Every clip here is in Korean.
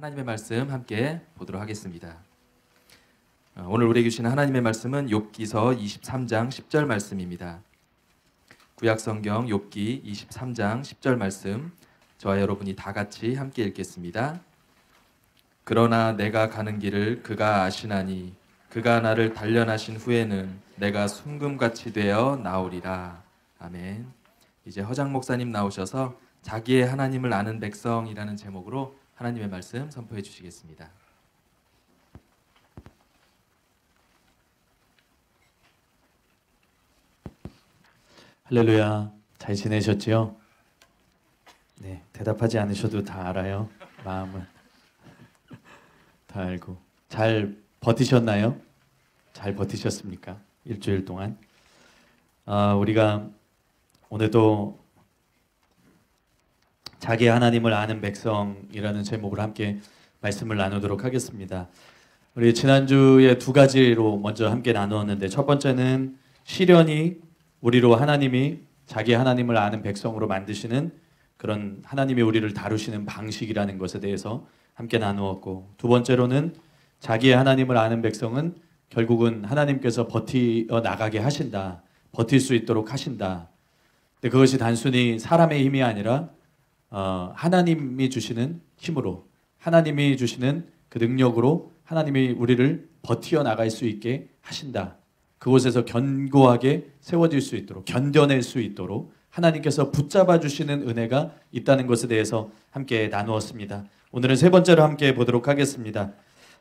하나님의 말씀 함께 보도록 하겠습니다. 오늘 우리에게 주시는 하나님의 말씀은 욥기서 23장 10절 말씀입니다. 구약성경 욥기 23장 10절 말씀, 저와 여러분이 다 같이 함께 읽겠습니다. 그러나 내가 가는 길을 그가 아시나니 그가 나를 단련하신 후에는 내가 순금같이 되어 나오리라. 아멘. 이제 허장 목사님 나오셔서 자기의 하나님을 아는 백성이라는 제목으로 하나님의 말씀 선포해 주시겠습니다. 할렐루야. 잘 지내셨지요? 네, 대답하지 않으셔도 다 알아요. 마음을 다 알고. 잘 버티셨나요? 잘 버티셨습니까? 일주일 동안. 우리가 오늘도 자기 하나님을 아는 백성이라는 제목으로 함께 말씀을 나누도록 하겠습니다. 우리 지난주에 두 가지로 먼저 함께 나누었는데, 첫 번째는 시련이 우리로 하나님이 자기 하나님을 아는 백성으로 만드시는 그런 하나님이 우리를 다루시는 방식이라는 것에 대해서 함께 나누었고, 두 번째로는 자기의 하나님을 아는 백성은 결국은 하나님께서 버티어 나가게 하신다, 버틸 수 있도록 하신다. 근데 그것이 단순히 사람의 힘이 아니라 하나님이 주시는 힘으로, 하나님이 주시는 그 능력으로 하나님이 우리를 버티어 나갈 수 있게 하신다. 그곳에서 견고하게 세워질 수 있도록, 견뎌낼 수 있도록 하나님께서 붙잡아 주시는 은혜가 있다는 것에 대해서 함께 나누었습니다. 오늘은 세 번째로 함께 보도록 하겠습니다.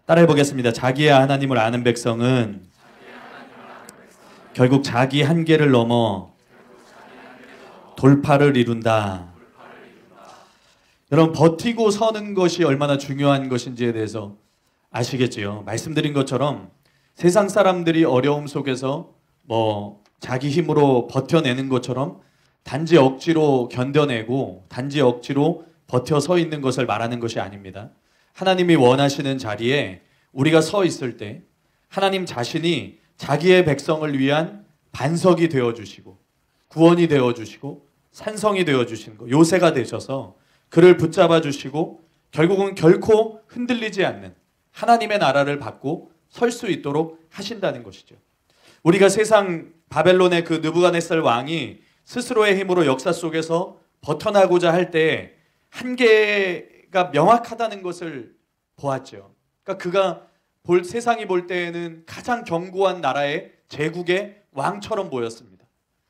따라해 보겠습니다. 자기의 하나님을 아는 백성은 결국 자기 한계를 넘어 돌파를 이룬다. 여러분, 버티고 서는 것이 얼마나 중요한 것인지에 대해서 아시겠지요? 말씀드린 것처럼 세상 사람들이 어려움 속에서 자기 힘으로 버텨내는 것처럼 단지 억지로 견뎌내고 단지 억지로 버텨 서 있는 것을 말하는 것이 아닙니다. 하나님이 원하시는 자리에 우리가 서 있을 때 하나님 자신이 자기의 백성을 위한 반석이 되어주시고 구원이 되어주시고 산성이 되어주시는 것, 요새가 되셔서 그를 붙잡아 주시고 결국은 결코 흔들리지 않는 하나님의 나라를 받고 설 수 있도록 하신다는 것이죠. 우리가 세상 바벨론의 그 느부갓네살 왕이 스스로의 힘으로 역사 속에서 버텨나고자 할 때 한계가 명확하다는 것을 보았죠. 그러니까 그가 세상이 볼 때에는 가장 견고한 나라의 제국의 왕처럼 보였습니다.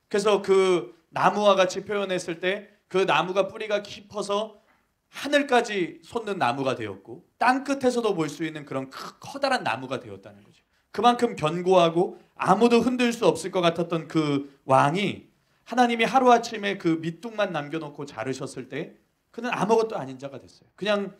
그래서 그 나무와 같이 표현했을 때 그 나무가 뿌리가 깊어서 하늘까지 솟는 나무가 되었고 땅 끝에서도 볼 수 있는 그런 커다란 나무가 되었다는 거죠. 그만큼 견고하고 아무도 흔들 수 없을 것 같았던 그 왕이 하나님이 하루아침에 그 밑둥만 남겨놓고 자르셨을 때 그는 아무것도 아닌 자가 됐어요. 그냥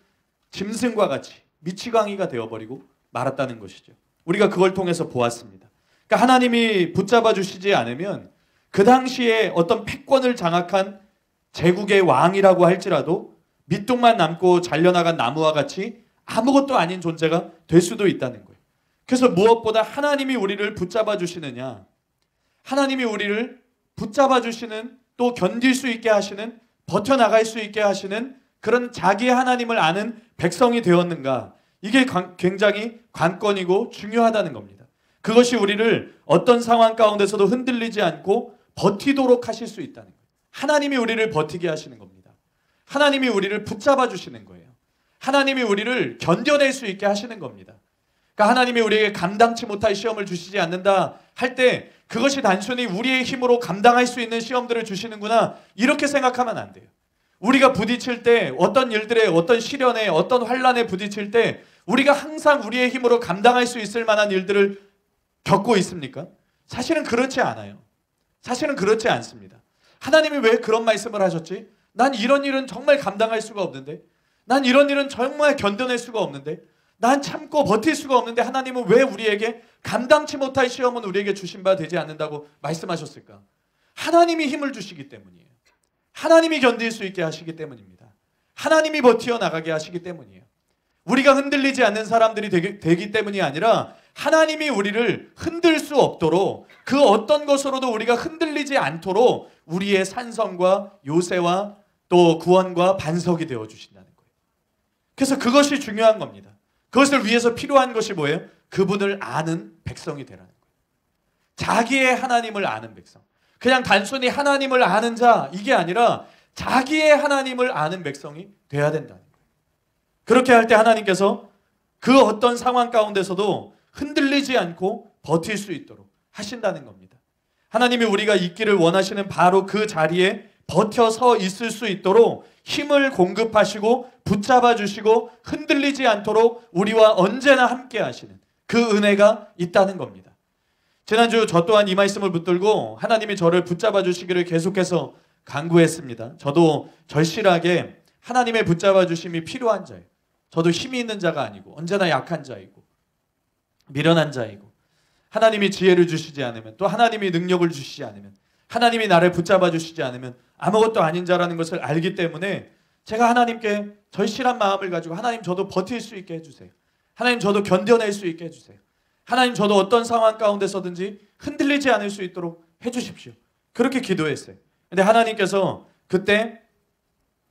짐승과 같이 미치광이가 되어버리고 말았다는 것이죠. 우리가 그걸 통해서 보았습니다. 그러니까 하나님이 붙잡아 주시지 않으면 그 당시에 어떤 패권을 장악한 제국의 왕이라고 할지라도 밑둥만 남고 잘려나간 나무와 같이 아무것도 아닌 존재가 될 수도 있다는 거예요. 그래서 무엇보다 하나님이 우리를 붙잡아 주시느냐, 하나님이 우리를 붙잡아 주시는, 또 견딜 수 있게 하시는, 버텨나갈 수 있게 하시는 그런 자기의 하나님을 아는 백성이 되었는가, 이게 굉장히 관건이고 중요하다는 겁니다. 그것이 우리를 어떤 상황 가운데서도 흔들리지 않고 버티도록 하실 수 있다는 거예요. 하나님이 우리를 버티게 하시는 겁니다. 하나님이 우리를 붙잡아 주시는 거예요. 하나님이 우리를 견뎌낼 수 있게 하시는 겁니다. 그러니까 하나님이 우리에게 감당치 못할 시험을 주시지 않는다 할 때 그것이 단순히 우리의 힘으로 감당할 수 있는 시험들을 주시는구나, 이렇게 생각하면 안 돼요. 우리가 부딪힐 때, 어떤 일들에, 어떤 시련에, 어떤 환난에 부딪힐 때 우리가 항상 우리의 힘으로 감당할 수 있을 만한 일들을 겪고 있습니까? 사실은 그렇지 않아요. 사실은 그렇지 않습니다. 하나님이 왜 그런 말씀을 하셨지? 난 이런 일은 정말 감당할 수가 없는데, 난 이런 일은 정말 견뎌낼 수가 없는데, 난 참고 버틸 수가 없는데 하나님은 왜 우리에게 감당치 못할 시험은 우리에게 주신 바 되지 않는다고 말씀하셨을까? 하나님이 힘을 주시기 때문이에요. 하나님이 견딜 수 있게 하시기 때문입니다. 하나님이 버티어 나가게 하시기 때문이에요. 우리가 흔들리지 않는 사람들이 되기 때문이 아니라 하나님이 우리를 흔들 수 없도록, 그 어떤 것으로도 우리가 흔들리지 않도록 우리의 산성과 요새와 또 구원과 반석이 되어주신다는 거예요. 그래서 그것이 중요한 겁니다. 그것을 위해서 필요한 것이 뭐예요? 그분을 아는 백성이 되라는 거예요. 자기의 하나님을 아는 백성. 그냥 단순히 하나님을 아는 자, 이게 아니라 자기의 하나님을 아는 백성이 돼야 된다는 거예요. 그렇게 할 때 하나님께서 그 어떤 상황 가운데서도 흔들리지 않고 버틸 수 있도록 하신다는 겁니다. 하나님이 우리가 있기를 원하시는 바로 그 자리에 버텨서 있을 수 있도록 힘을 공급하시고 붙잡아 주시고 흔들리지 않도록 우리와 언제나 함께 하시는 그 은혜가 있다는 겁니다. 지난주 저 또한 이 말씀을 붙들고 하나님이 저를 붙잡아 주시기를 계속해서 간구했습니다. 저도 절실하게 하나님의 붙잡아 주심이 필요한 자예요. 저도 힘이 있는 자가 아니고 언제나 약한 자이고 미련한 자이고 하나님이 지혜를 주시지 않으면 또 하나님이 능력을 주시지 않으면 하나님이 나를 붙잡아 주시지 않으면 아무것도 아닌 자라는 것을 알기 때문에 제가 하나님께 절실한 마음을 가지고 하나님 저도 버틸 수 있게 해주세요. 하나님 저도 견뎌낼 수 있게 해주세요. 하나님 저도 어떤 상황 가운데서든지 흔들리지 않을 수 있도록 해주십시오. 그렇게 기도했어요. 근데 하나님께서 그때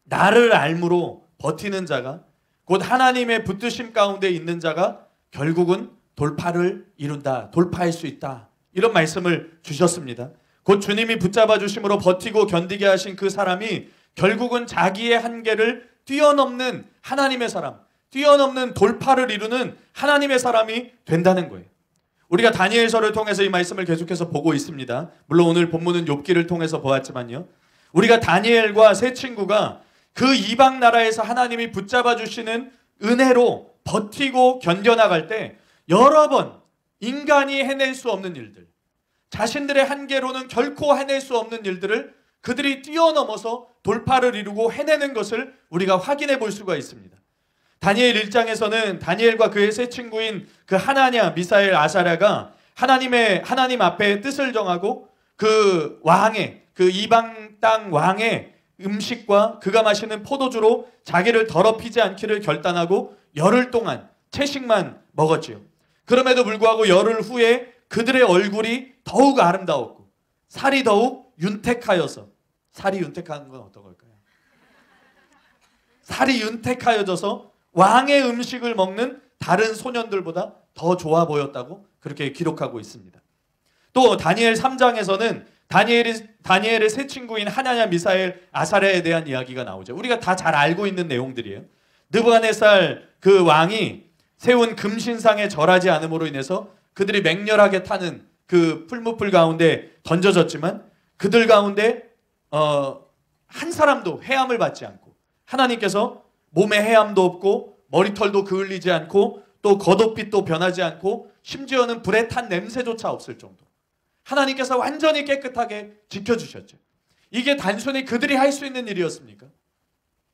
나를 알므로 버티는 자가 곧 하나님의 붙드심 가운데 있는 자가 결국은 돌파를 이룬다. 돌파할 수 있다. 이런 말씀을 주셨습니다. 곧 주님이 붙잡아 주심으로 버티고 견디게 하신 그 사람이 결국은 자기의 한계를 뛰어넘는 하나님의 사람, 뛰어넘는 돌파를 이루는 하나님의 사람이 된다는 거예요. 우리가 다니엘서를 통해서 이 말씀을 계속해서 보고 있습니다. 물론 오늘 본문은 욥기를 통해서 보았지만요. 우리가 다니엘과 세 친구가 그 이방 나라에서 하나님이 붙잡아 주시는 은혜로 버티고 견뎌나갈 때 여러 번 인간이 해낼 수 없는 일들, 자신들의 한계로는 결코 해낼 수 없는 일들을 그들이 뛰어넘어서 돌파를 이루고 해내는 것을 우리가 확인해 볼 수가 있습니다. 다니엘 1장에서는 다니엘과 그의 세 친구인 그 하나냐, 미사엘, 아사랴가 하나님 앞에 뜻을 정하고 그 왕의, 그 이방 땅 왕의 음식과 그가 마시는 포도주로 자기를 더럽히지 않기를 결단하고 열흘 동안 채식만 먹었지요. 그럼에도 불구하고 열흘 후에 그들의 얼굴이 더욱 아름다웠고 살이 더욱 윤택하여서, 살이 윤택한 건 어떤 걸까요? 살이 윤택하여져서 왕의 음식을 먹는 다른 소년들보다 더 좋아 보였다고 그렇게 기록하고 있습니다. 또 다니엘 3장에서는 다니엘의 세 친구인 하나냐, 미사엘, 아사랴에 대한 이야기가 나오죠. 우리가 다 잘 알고 있는 내용들이에요. 느부갓네살 그 왕이 세운 금신상에 절하지 않음으로 인해서 그들이 맹렬하게 타는 그 풀무풀 가운데 던져졌지만 그들 가운데 한 사람도 해함을 받지 않고 하나님께서 몸에 해함도 없고 머리털도 그을리지 않고 또 겉옷빛도 변하지 않고 심지어는 불에 탄 냄새조차 없을 정도 하나님께서 완전히 깨끗하게 지켜주셨죠. 이게 단순히 그들이 할 수 있는 일이었습니까?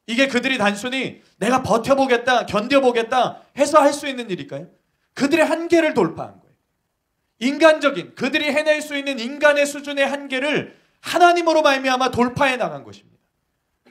이게 그들이 단순히 내가 버텨보겠다, 견뎌보겠다 해서 할 수 있는 일일까요? 그들의 한계를 돌파한 거예요. 인간적인, 그들이 해낼 수 있는 인간의 수준의 한계를 하나님으로 말미암아 돌파해 나간 것입니다.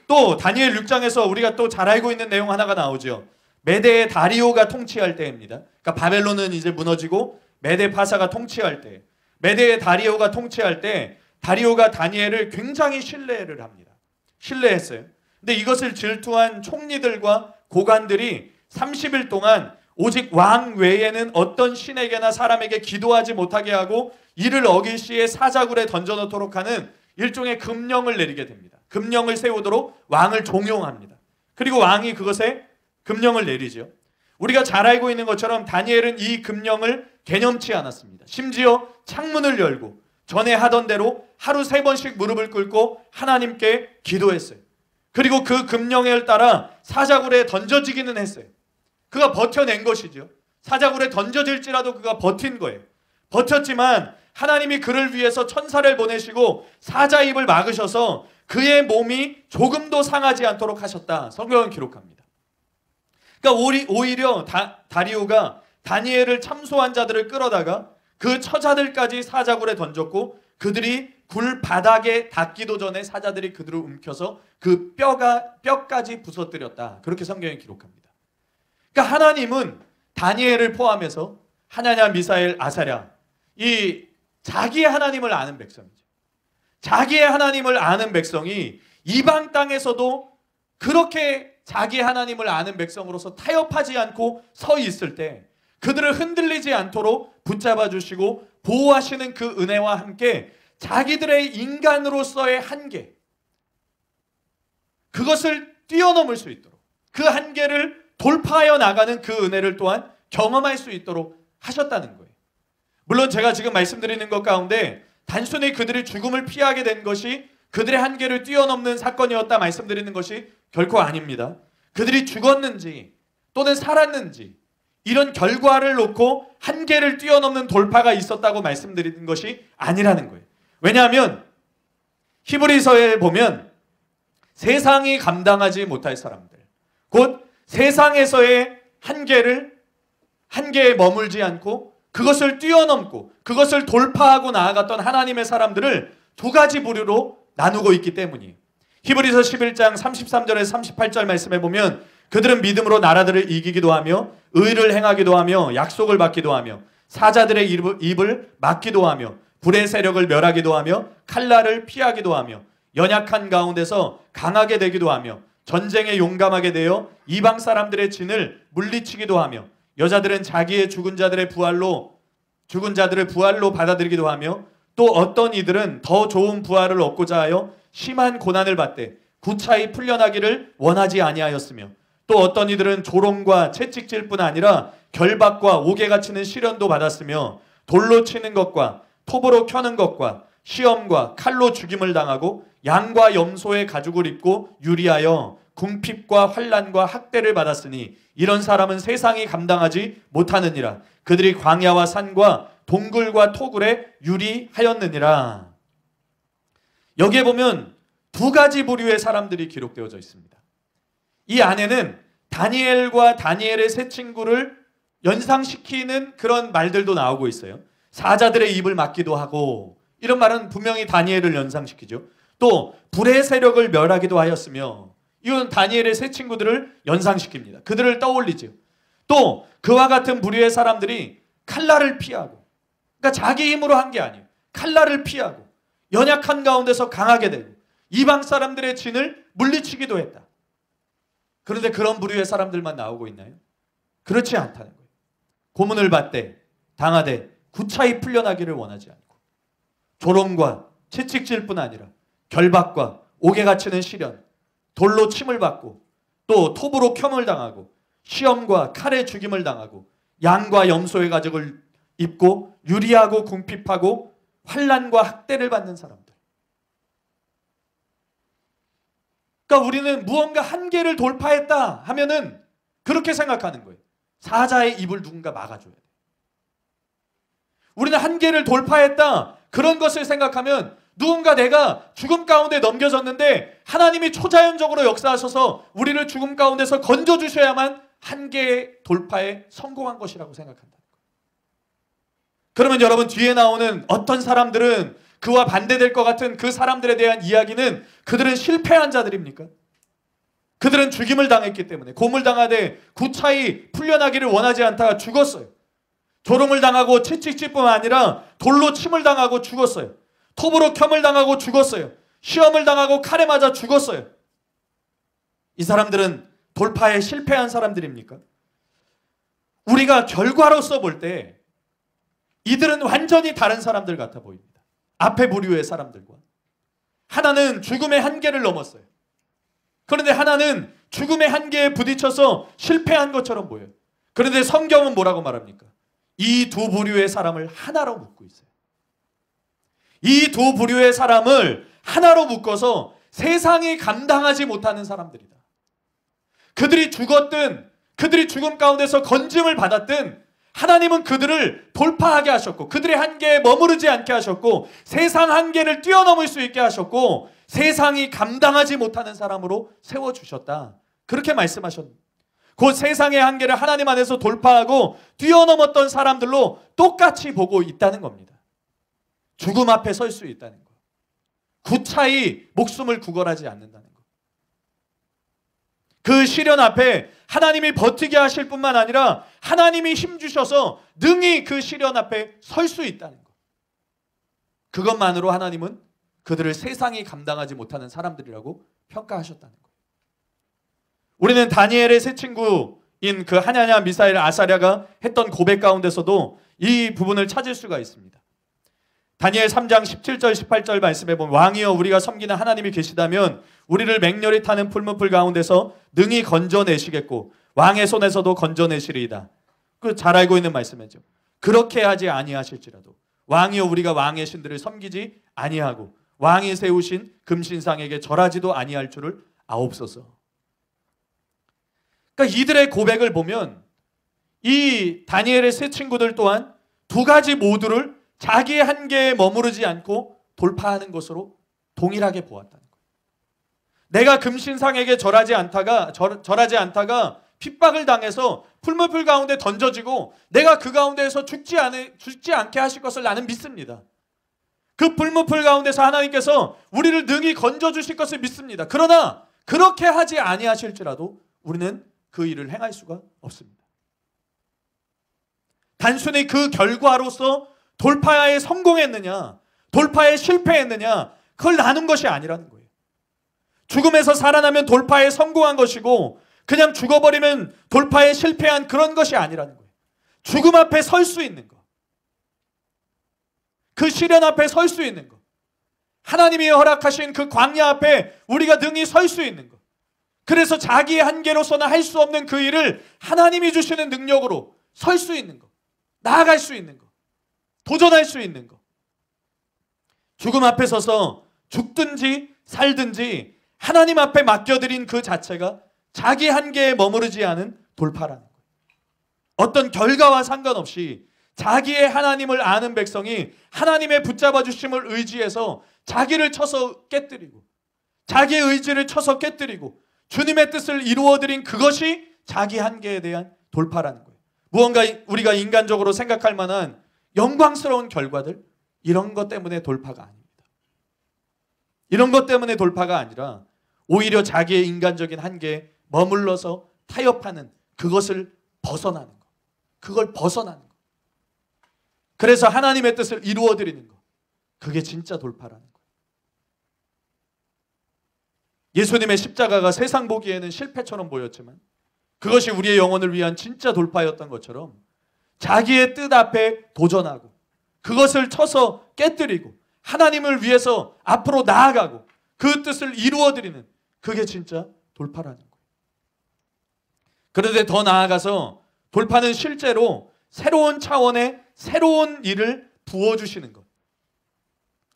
또 다니엘 6장에서 우리가 또 잘 알고 있는 내용 하나가 나오죠. 메대의 다리오가 통치할 때입니다. 그러니까 바벨론은 이제 무너지고 메대 파사가 통치할 때, 메대의 다리오가 통치할 때 다리오가 다니엘을 굉장히 신뢰를 합니다. 신뢰했어요. 근데 이것을 질투한 총리들과 고관들이 30일 동안 오직 왕 외에는 어떤 신에게나 사람에게 기도하지 못하게 하고 이를 어길 시에 사자굴에 던져놓도록 하는 일종의 금령을 내리게 됩니다. 금령을 세우도록 왕을 종용합니다. 그리고 왕이 그것에 금령을 내리죠. 우리가 잘 알고 있는 것처럼 다니엘은 이 금령을 개념치 않았습니다. 심지어 창문을 열고 전에 하던 대로 하루 3번씩 무릎을 꿇고 하나님께 기도했어요. 그리고 그 금령을 따라 사자굴에 던져지기는 했어요. 그가 버텨낸 것이죠. 사자굴에 던져질지라도 그가 버틴 거예요. 버텼지만 하나님이 그를 위해서 천사를 보내시고 사자 입을 막으셔서 그의 몸이 조금도 상하지 않도록 하셨다. 성경은 기록합니다. 그러니까 오히려 다리오가 다니엘을 참소한 자들을 끌어다가 그 처자들까지 사자굴에 던졌고 그들이 굴 바닥에 닿기도 전에 사자들이 그들을 움켜서 그 뼈까지 부서뜨렸다. 그렇게 성경이 기록합니다. 그러니까 하나님은 다니엘을 포함해서 하나냐, 미사엘, 아사랴 이 자기의 하나님을 아는 백성이죠. 자기의 하나님을 아는 백성이 이방 땅에서도 그렇게 자기 하나님을 아는 백성으로서 타협하지 않고 서 있을 때 그들을 흔들리지 않도록 붙잡아 주시고 보호하시는 그 은혜와 함께 자기들의 인간으로서의 한계, 그것을 뛰어넘을 수 있도록, 그 한계를 돌파하여 나가는 그 은혜를 또한 경험할 수 있도록 하셨다는 거예요. 물론 제가 지금 말씀드리는 것 가운데 단순히 그들이 죽음을 피하게 된 것이 그들의 한계를 뛰어넘는 사건이었다 말씀드리는 것이 결코 아닙니다. 그들이 죽었는지 또는 살았는지 이런 결과를 놓고 한계를 뛰어넘는 돌파가 있었다고 말씀드리는 것이 아니라는 거예요. 왜냐하면 히브리서에 보면 세상이 감당하지 못할 사람들, 곧 세상에서의 한계에 머물지 않고 그것을 뛰어넘고 그것을 돌파하고 나아갔던 하나님의 사람들을 두 가지 부류로 나누고 있기 때문이에요. 히브리서 11장 33절에서 38절 말씀에 보면 그들은 믿음으로 나라들을 이기기도 하며 의를 행하기도 하며 약속을 받기도 하며 사자들의 입을 막기도 하며 불의 세력을 멸하기도 하며 칼날을 피하기도 하며 연약한 가운데서 강하게 되기도 하며 전쟁에 용감하게 되어 이방 사람들의 진을 물리치기도 하며 여자들은 자기의 죽은 자들을 부활로 받아들이기도 하며 또 어떤 이들은 더 좋은 부활을 얻고자 하여 심한 고난을 받되 구차히 풀려나기를 원하지 아니하였으며 또 어떤 이들은 조롱과 채찍질 뿐 아니라 결박과 옥에 갇히는 시련도 받았으며 돌로 치는 것과 톱으로 켜는 것과 시험과 칼로 죽임을 당하고 양과 염소의 가죽을 입고 유리하여 궁핍과 환난과 학대를 받았으니 이런 사람은 세상이 감당하지 못하느니라. 그들이 광야와 산과 동굴과 토굴에 유리하였느니라. 여기에 보면 두 가지 부류의 사람들이 기록되어져 있습니다. 이 안에는 다니엘과 다니엘의 세 친구를 연상시키는 그런 말들도 나오고 있어요. 사자들의 입을 막기도 하고, 이런 말은 분명히 다니엘을 연상시키죠. 또 불의 세력을 멸하기도 하였으며, 이건 다니엘의 세 친구들을 연상시킵니다. 그들을 떠올리죠. 또 그와 같은 부류의 사람들이 칼날을 피하고, 그러니까 자기 힘으로 한 게 아니에요. 칼날을 피하고 연약한 가운데서 강하게 되고 이방 사람들의 진을 물리치기도 했다. 그런데 그런 부류의 사람들만 나오고 있나요? 그렇지 않다는 거예요. 고문을 받되 당하되 구차히 풀려나기를 원하지 않고 조롱과 채찍질뿐 아니라 결박과 옥에 갇히는 시련, 돌로 침을 받고 또 톱으로 켬을 당하고 시험과 칼에 죽임을 당하고 양과 염소의 가죽을 입고 유리하고 궁핍하고 환난과 학대를 받는 사람들. 그러니까 우리는 무언가 한계를 돌파했다 하면은 그렇게 생각하는 거예요. 사자의 입을 누군가 막아줘야 돼. 우리는 한계를 돌파했다, 그런 것을 생각하면 누군가 내가 죽음 가운데 넘겨졌는데 하나님이 초자연적으로 역사하셔서 우리를 죽음 가운데서 건져주셔야만 한계의 돌파에 성공한 것이라고 생각한다는 거예요. 그러면 여러분, 뒤에 나오는 어떤 사람들은 그와 반대될 것 같은 그 사람들에 대한 이야기는 그들은 실패한 자들입니까? 그들은 죽임을 당했기 때문에 고물당하되 구차히 풀려나기를 원하지 않다가 죽었어요. 조롱을 당하고 채찍질뿐 아니라 돌로 침을 당하고 죽었어요. 톱으로 켬을 당하고 죽었어요. 시험을 당하고 칼에 맞아 죽었어요. 이 사람들은 돌파에 실패한 사람들입니까? 우리가 결과로서 볼 때 이들은 완전히 다른 사람들 같아 보입니다. 앞에 부류의 사람들과. 하나는 죽음의 한계를 넘었어요. 그런데 하나는 죽음의 한계에 부딪혀서 실패한 것처럼 보여요. 그런데 성경은 뭐라고 말합니까? 이 두 부류의 사람을 하나로 묶고 있어요. 이 두 부류의 사람을 하나로 묶어서 세상이 감당하지 못하는 사람들이다. 그들이 죽었든 그들이 죽음 가운데서 건짐을 받았든 하나님은 그들을 돌파하게 하셨고 그들의 한계에 머무르지 않게 하셨고 세상 한계를 뛰어넘을 수 있게 하셨고 세상이 감당하지 못하는 사람으로 세워주셨다. 그렇게 말씀하셨습니다. 곧 세상의 한계를 하나님 안에서 돌파하고 뛰어넘었던 사람들로 똑같이 보고 있다는 겁니다. 죽음 앞에 설 수 있다는 것. 구차히 목숨을 구걸하지 않는다는 것. 그 시련 앞에 하나님이 버티게 하실 뿐만 아니라 하나님이 힘주셔서 능히 그 시련 앞에 설 수 있다는 것. 그것만으로 하나님은 그들을 세상이 감당하지 못하는 사람들이라고 평가하셨다는 거예요. 우리는 다니엘의 세 친구인 그 하냐냐, 미사엘, 아사랴가 했던 고백 가운데서도 이 부분을 찾을 수가 있습니다. 다니엘 3장 17절 18절 말씀해 보면 왕이여 우리가 섬기는 하나님이 계시다면 우리를 맹렬히 타는 풀무풀 가운데서 능히 건져내시겠고 왕의 손에서도 건져내시리이다. 그 잘 알고 있는 말씀이죠. 그렇게 하지 아니하실지라도 왕이여 우리가 왕의 신들을 섬기지 아니하고 왕이 세우신 금신상에게 절하지도 아니할 줄을 아옵소서. 그러니까 이들의 고백을 보면 이 다니엘의 세 친구들 또한 두 가지 모두를 자기의 한계에 머무르지 않고 돌파하는 것으로 동일하게 보았다는 거예요. 내가 금신상에게 절하지 않다가 핍박을 당해서 풀무풀 가운데 던져지고 내가 그 가운데에서 죽지 않게 하실 것을 나는 믿습니다. 그 풀무풀 가운데서 하나님께서 우리를 능히 건져주실 것을 믿습니다. 그러나 그렇게 하지 아니하실지라도 우리는 그 일을 행할 수가 없습니다. 단순히 그 결과로서 돌파에 성공했느냐, 돌파에 실패했느냐, 그걸 나눈 것이 아니라는 거예요. 죽음에서 살아나면 돌파에 성공한 것이고 그냥 죽어버리면 돌파에 실패한 그런 것이 아니라는 거예요. 죽음 앞에 설 수 있는 것, 그 시련 앞에 설 수 있는 것, 하나님이 허락하신 그 광야 앞에 우리가 능히 설 수 있는 것, 그래서 자기의 한계로서는 할 수 없는 그 일을 하나님이 주시는 능력으로 설 수 있는 것, 나아갈 수 있는 것, 도전할 수 있는 것. 죽음 앞에 서서 죽든지 살든지 하나님 앞에 맡겨드린 그 자체가 자기 한계에 머무르지 않은 돌파라는 거예요. 어떤 결과와 상관없이 자기의 하나님을 아는 백성이 하나님의 붙잡아 주심을 의지해서 자기를 쳐서 깨뜨리고 자기의 의지를 쳐서 깨뜨리고 주님의 뜻을 이루어드린 그것이 자기 한계에 대한 돌파라는 거예요. 무언가 우리가 인간적으로 생각할 만한 영광스러운 결과들, 이런 것 때문에 돌파가 아닙니다. 이런 것 때문에 돌파가 아니라 오히려 자기의 인간적인 한계에 머물러서 타협하는 그것을 벗어나는 것, 그걸 벗어나는 것, 그래서 하나님의 뜻을 이루어드리는 것, 그게 진짜 돌파라는 거예요. 예수님의 십자가가 세상 보기에는 실패처럼 보였지만 그것이 우리의 영혼을 위한 진짜 돌파였던 것처럼 자기의 뜻 앞에 도전하고 그것을 쳐서 깨뜨리고 하나님을 위해서 앞으로 나아가고 그 뜻을 이루어드리는, 그게 진짜 돌파라는 거예요. 그런데 더 나아가서 돌파는 실제로 새로운 차원의 새로운 일을 부어주시는 것,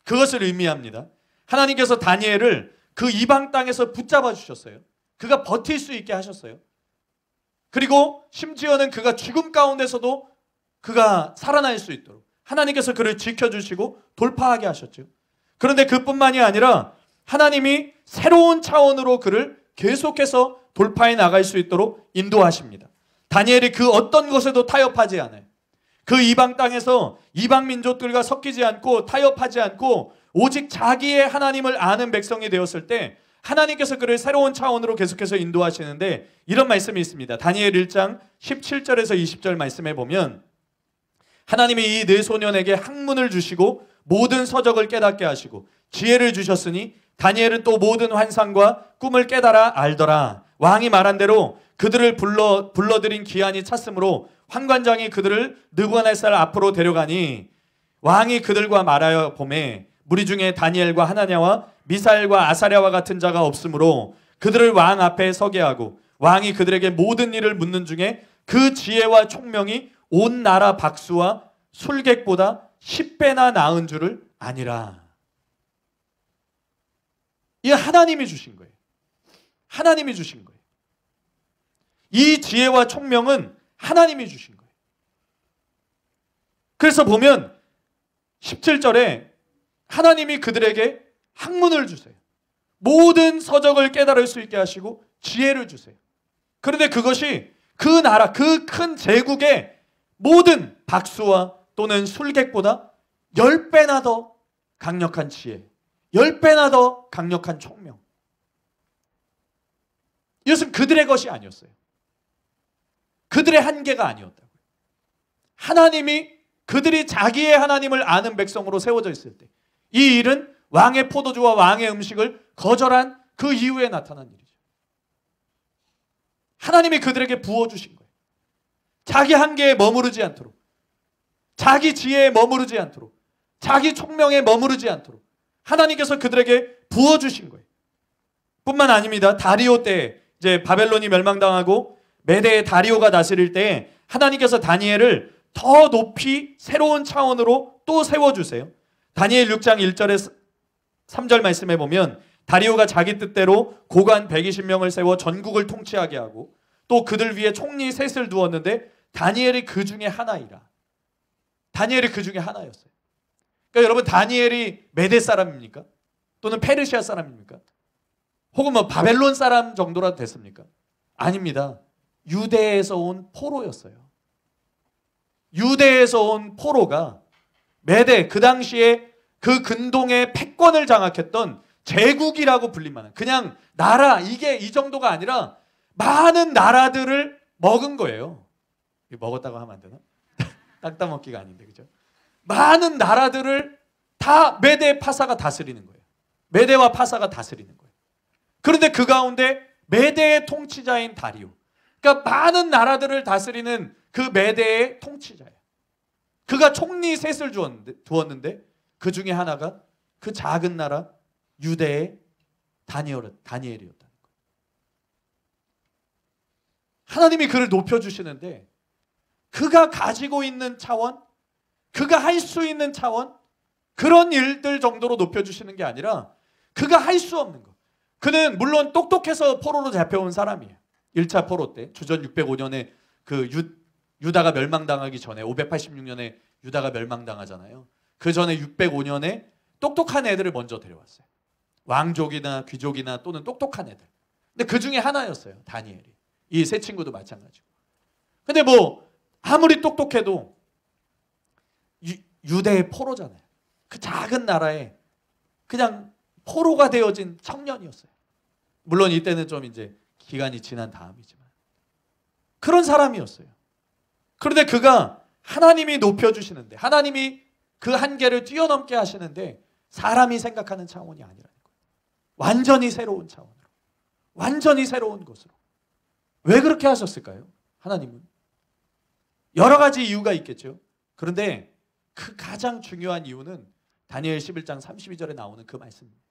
그것을 의미합니다. 하나님께서 다니엘을 그 이방 땅에서 붙잡아 주셨어요. 그가 버틸 수 있게 하셨어요. 그리고 심지어는 그가 죽음 가운데서도 그가 살아날 수 있도록 하나님께서 그를 지켜주시고 돌파하게 하셨죠. 그런데 그뿐만이 아니라 하나님이 새로운 차원으로 그를 계속해서 돌파해 나갈 수 있도록 인도하십니다. 다니엘이 그 어떤 것에도 타협하지 않아요. 그 이방 땅에서 이방 민족들과 섞이지 않고 타협하지 않고 오직 자기의 하나님을 아는 백성이 되었을 때 하나님께서 그를 새로운 차원으로 계속해서 인도하시는데 이런 말씀이 있습니다. 다니엘 1장 17절에서 20절 말씀해 보면 하나님이 이 네 소년에게 학문을 주시고 모든 서적을 깨닫게 하시고 지혜를 주셨으니 다니엘은 또 모든 환상과 꿈을 깨달아 알더라. 왕이 말한 대로 그들을 불러들인 기한이 찼으므로 환관장이 그들을 느부갓네살 앞으로 데려가니 왕이 그들과 말하여 보매 무리 중에 다니엘과 하나냐와 미사엘과 아사랴와 같은 자가 없으므로 그들을 왕 앞에 서게 하고 왕이 그들에게 모든 일을 묻는 중에 그 지혜와 총명이 온 나라 박수와 술객보다 10배나 나은 줄을 아니라. 이 하나님이 주신 거예요. 하나님이 주신 거예요. 이 지혜와 총명은 하나님이 주신 거예요. 그래서 보면 17절에 하나님이 그들에게 학문을 주세요. 모든 서적을 깨달을 수 있게 하시고 지혜를 주세요. 그런데 그것이 그 나라, 그 큰 제국의 모든 박수와 또는 술객보다 10배나 더 강력한 지혜, 10배나 더 강력한 총명. 이것은 그들의 것이 아니었어요. 그들의 한계가 아니었다고요. 하나님이 그들이 자기의 하나님을 아는 백성으로 세워져 있을 때 이 일은 왕의 포도주와 왕의 음식을 거절한 그 이후에 나타난 일이죠. 하나님이 그들에게 부어주신 거예요. 자기 한계에 머무르지 않도록, 자기 지혜에 머무르지 않도록, 자기 총명에 머무르지 않도록 하나님께서 그들에게 부어주신 거예요. 뿐만 아닙니다. 다리오 때 이제 바벨론이 멸망당하고 메대의 다리오가 다스릴 때 하나님께서 다니엘을 더 높이 새로운 차원으로 또 세워주세요. 다니엘 6장 1절에 3절 말씀에 보면 다리오가 자기 뜻대로 고관 120명을 세워 전국을 통치하게 하고 또 그들 위에 총리 셋을 두었는데 다니엘이 그 중에 하나이라. 다니엘이 그 중에 하나였어요. 그러니까 여러분, 다니엘이 메대 사람입니까? 또는 페르시아 사람입니까? 혹은 뭐 바벨론 사람 정도라도 됐습니까? 아닙니다. 유대에서 온 포로였어요. 유대에서 온 포로가 메대, 그 당시에 그 근동의 패권을 장악했던 제국이라고 불릴만한, 그냥 나라, 이게 이 정도가 아니라 많은 나라들을 먹은 거예요. 먹었다고 하면 안 되나? 땅 따먹기가 아닌데, 그죠? 많은 나라들을 다 메대 파사가 다스리는 거예요. 메대와 파사가 다스리는 거예요. 그런데 그 가운데 메대의 통치자인 다리오, 그러니까 많은 나라들을 다스리는 그 메대의 통치자예요. 그가 총리 셋을 두었는데 그 중에 하나가 그 작은 나라 유대의 다니엘이었다는 거예요. 하나님이 그를 높여주시는데 그가 가지고 있는 차원, 그가 할 수 있는 차원, 그런 일들 정도로 높여주시는 게 아니라 그가 할 수 없는 것. 그는 물론 똑똑해서 포로로 잡혀온 사람이에요. 1차 포로 때 주전 605년에 그 유다가 멸망당하기 전에 586년에 유다가 멸망당하잖아요. 그 전에 605년에 똑똑한 애들을 먼저 데려왔어요. 왕족이나 귀족이나 또는 똑똑한 애들. 근데 그 중에 하나였어요. 다니엘이. 이 세 친구도 마찬가지고. 근데 뭐 아무리 똑똑해도 유대의 포로잖아요. 그 작은 나라에 그냥 포로가 되어진 청년이었어요. 물론 이때는 좀 이제 기간이 지난 다음이지만 그런 사람이었어요. 그런데 그가 하나님이 높여주시는데, 하나님이 그 한계를 뛰어넘게 하시는데 사람이 생각하는 차원이 아니라는 거예요. 완전히 새로운 차원으로, 완전히 새로운 것으로. 왜 그렇게 하셨을까요? 하나님은 여러 가지 이유가 있겠죠. 그런데 그 가장 중요한 이유는 다니엘 11장 32절에 나오는 그 말씀입니다.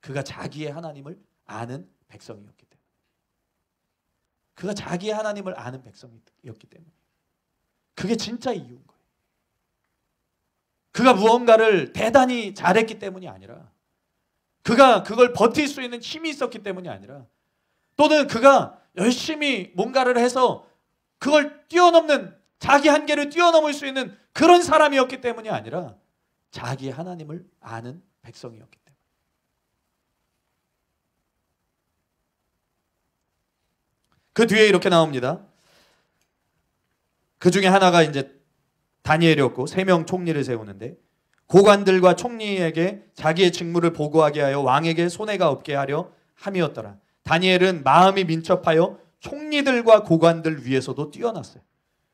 그가 자기의 하나님을 아는 백성이었기 때문에. 그가 자기의 하나님을 아는 백성이었기 때문에. 그게 진짜 이유인 거예요. 그가 무언가를 대단히 잘했기 때문이 아니라, 그가 그걸 버틸 수 있는 힘이 있었기 때문이 아니라, 또는 그가 열심히 뭔가를 해서 그걸 뛰어넘는, 자기 한계를 뛰어넘을 수 있는 그런 사람이었기 때문이 아니라 자기 하나님을 아는 백성이었기 때문에. 그 뒤에 이렇게 나옵니다. 그 중에 하나가 이제 다니엘이었고 3명 총리를 세우는데 고관들과 총리에게 자기의 직무를 보고하게 하여 왕에게 손해가 없게 하려 함이었더라. 다니엘은 마음이 민첩하여 총리들과 고관들 위에서도 뛰어났어요.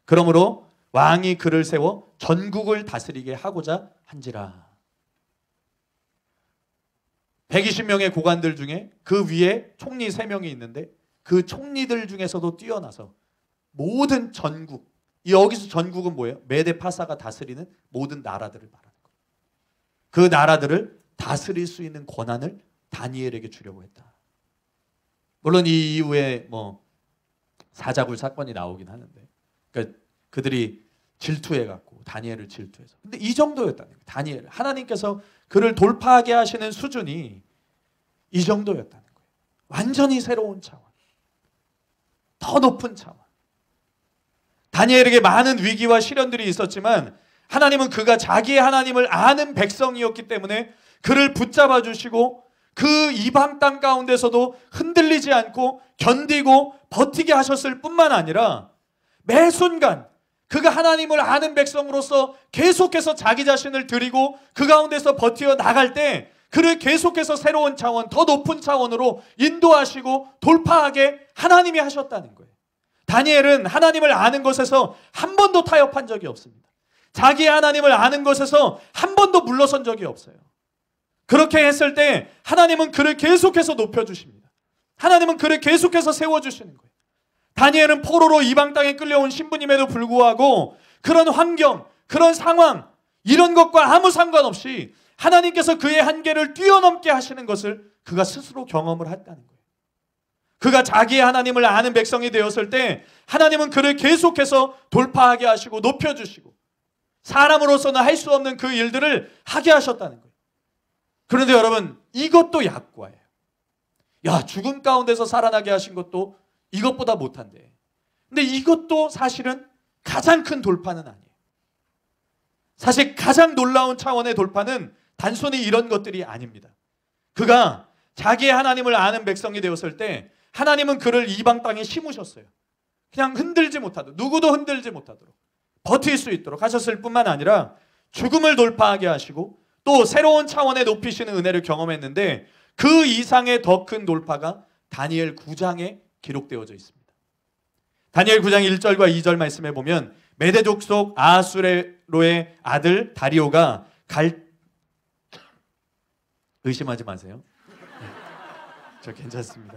그러므로 왕이 그를 세워 전국을 다스리게 하고자 한지라. 120명의 고관들 중에 그 위에 총리 3명이 있는데 그 총리들 중에서도 뛰어나서 모든 전국, 여기서 전국은 뭐예요? 메데 파사가 다스리는 모든 나라들을 말하는 거예요. 그 나라들을 다스릴 수 있는 권한을 다니엘에게 주려고 했다. 물론 이 이후에 뭐 사자굴 사건이 나오긴 하는데, 그러니까 그들이 질투해갖고 다니엘을 질투해서. 근데 이 정도였다는 거예요. 다니엘, 하나님께서 그를 돌파하게 하시는 수준이 이 정도였다는 거예요. 완전히 새로운 차원, 더 높은 차원. 다니엘에게 많은 위기와 시련들이 있었지만 하나님은 그가 자기의 하나님을 아는 백성이었기 때문에 그를 붙잡아 주시고 그 이방 땅 가운데서도 흔들리지 않고 견디고 버티게 하셨을 뿐만 아니라 매 순간 그가 하나님을 아는 백성으로서 계속해서 자기 자신을 드리고 그 가운데서 버티어 나갈 때 그를 계속해서 새로운 차원, 더 높은 차원으로 인도하시고 돌파하게 하나님이 하셨다는 거예요. 다니엘은 하나님을 아는 것에서 한 번도 타협한 적이 없습니다. 자기의 하나님을 아는 것에서 한 번도 물러선 적이 없어요. 그렇게 했을 때 하나님은 그를 계속해서 높여주십니다. 하나님은 그를 계속해서 세워주시는 거예요. 다니엘은 포로로 이방 땅에 끌려온 신부님에도 불구하고 그런 환경, 그런 상황, 이런 것과 아무 상관없이 하나님께서 그의 한계를 뛰어넘게 하시는 것을 그가 스스로 경험을 했다는 거예요. 그가 자기의 하나님을 아는 백성이 되었을 때 하나님은 그를 계속해서 돌파하게 하시고 높여주시고 사람으로서는 할 수 없는 그 일들을 하게 하셨다는 거예요. 그런데 여러분, 이것도 약과예요. 야, 죽음 가운데서 살아나게 하신 것도 이것보다 못한데. 근데 이것도 사실은 가장 큰 돌파는 아니에요. 사실 가장 놀라운 차원의 돌파는 단순히 이런 것들이 아닙니다. 그가 자기의 하나님을 아는 백성이 되었을 때 하나님은 그를 이방 땅에 심으셨어요. 그냥 흔들지 못하도록, 누구도 흔들지 못하도록 버틸 수 있도록 하셨을 뿐만 아니라 죽음을 돌파하게 하시고 또 새로운 차원의 높이시는 은혜를 경험했는데 그 이상의 더 큰 돌파가 다니엘 9장에 기록되어져 있습니다. 다니엘 9장 1절과 2절 말씀에 보면 메대 족속 아하수에로의 아들 다리오가 의심하지 마세요. 저 괜찮습니다.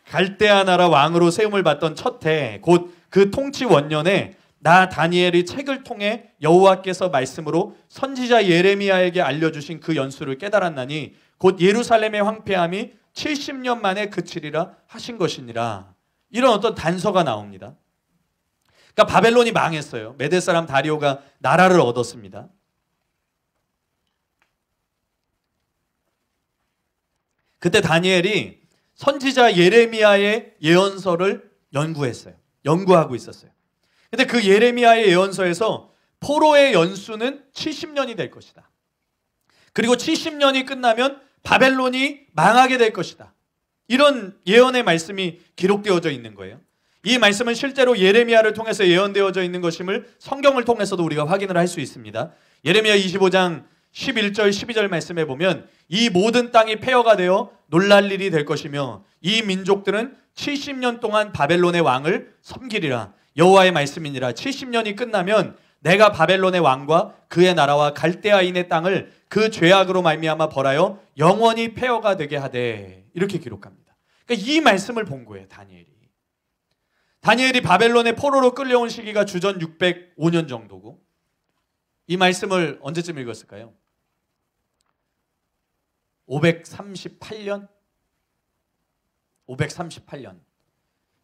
갈대아 나라 왕으로 세움을 받던 첫 해, 곧 그 통치 원년에 나 다니엘이 책을 통해 여호와께서 말씀으로 선지자 예레미야에게 알려주신 그 연수를 깨달았나니 곧 예루살렘의 황폐함이 70년 만에 그치리라 하신 것이니라. 이런 어떤 단서가 나옵니다. 그러니까 바벨론이 망했어요. 메대 사람 다리오가 나라를 얻었습니다. 그때 다니엘이 선지자 예레미야의 예언서를 연구하고 있었어요. 근데 그 예레미야의 예언서에서 포로의 연수는 70년이 될 것이다. 그리고 70년이 끝나면 바벨론이 망하게 될 것이다. 이런 예언의 말씀이 기록되어져 있는 거예요. 이 말씀은 실제로 예레미야를 통해서 예언되어져 있는 것임을 성경을 통해서도 우리가 확인을 할 수 있습니다. 예레미야 25장 11절 12절 말씀에 보면 이 모든 땅이 폐허가 되어 놀랄 일이 될 것이며 이 민족들은 70년 동안 바벨론의 왕을 섬기리라. 여호와의 말씀이니라. 70년이 끝나면 내가 바벨론의 왕과 그의 나라와 갈대아인의 땅을 그 죄악으로 말미암아 벌하여 영원히 폐허가 되게 하되. 이렇게 기록합니다. 그러니까 이 말씀을 본 거예요. 다니엘이 바벨론의 포로로 끌려온 시기가 주전 605년 정도고 이 말씀을 언제쯤 읽었을까요? 538년? 538년.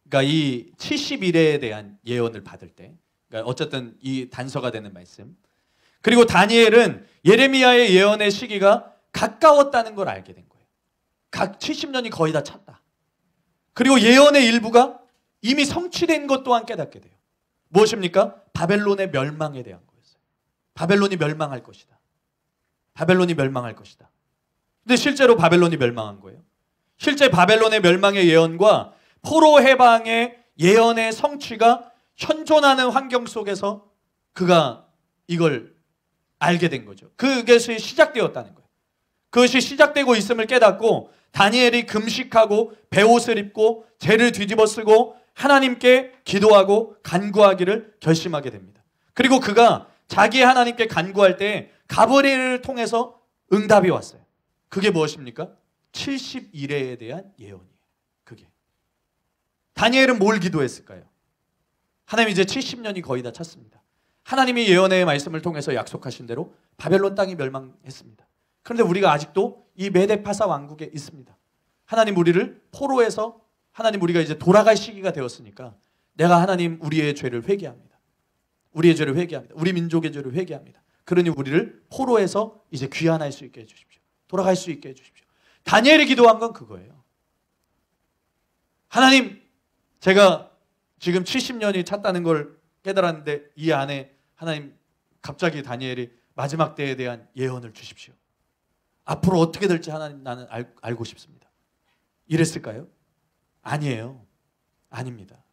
그러니까 이 70일에 대한 예언을 받을 때, 그러니까 어쨌든 이 단서가 되는 말씀. 그리고 다니엘은 예레미야의 예언의 시기가 가까웠다는 걸 알게 된 거예요. 각 70년이 거의 다 찼다. 그리고 예언의 일부가 이미 성취된 것 또한 깨닫게 돼요. 무엇입니까? 바벨론의 멸망에 대한 거였어요. 바벨론이 멸망할 것이다. 바벨론이 멸망할 것이다. 근데 실제로 바벨론이 멸망한 거예요. 실제 바벨론의 멸망의 예언과 포로 해방의 예언의 성취가 현존하는 환경 속에서 그가 이걸 알게 된 거죠. 그것이 시작되었다는 거예요. 그것이 시작되고 있음을 깨닫고 다니엘이 금식하고 베옷을 입고 죄를 뒤집어 쓰고 하나님께 기도하고 간구하기를 결심하게 됩니다. 그리고 그가 자기의 하나님께 간구할 때 가브리엘을 통해서 응답이 왔어요. 그게 무엇입니까? 70일에 대한 예언이에요. 그게. 다니엘은 뭘 기도했을까요? 하나님 이제 70년이 거의 다 찼습니다. 하나님이 예언의 말씀을 통해서 약속하신 대로 바벨론 땅이 멸망했습니다. 그런데 우리가 아직도 이 메데파사 왕국에 있습니다. 하나님 우리를 포로에서 하나님 우리가 이제 돌아갈 시기가 되었으니까 내가 하나님 우리의 죄를 회개합니다. 우리의 죄를 회개합니다. 우리 민족의 죄를 회개합니다. 그러니 우리를 포로에서 이제 귀환할 수 있게 해주십시오. 돌아갈 수 있게 해주십시오. 다니엘이 기도한 건 그거예요. 하나님, 제가 지금 70년이 찼다는 걸 깨달았는데 이 안에 하나님 갑자기 다니엘이 마지막 때에 대한 예언을 주십시오. 앞으로 어떻게 될지 하나님 나는 알고 싶습니다. 이랬을까요? 아니에요. 아닙니다.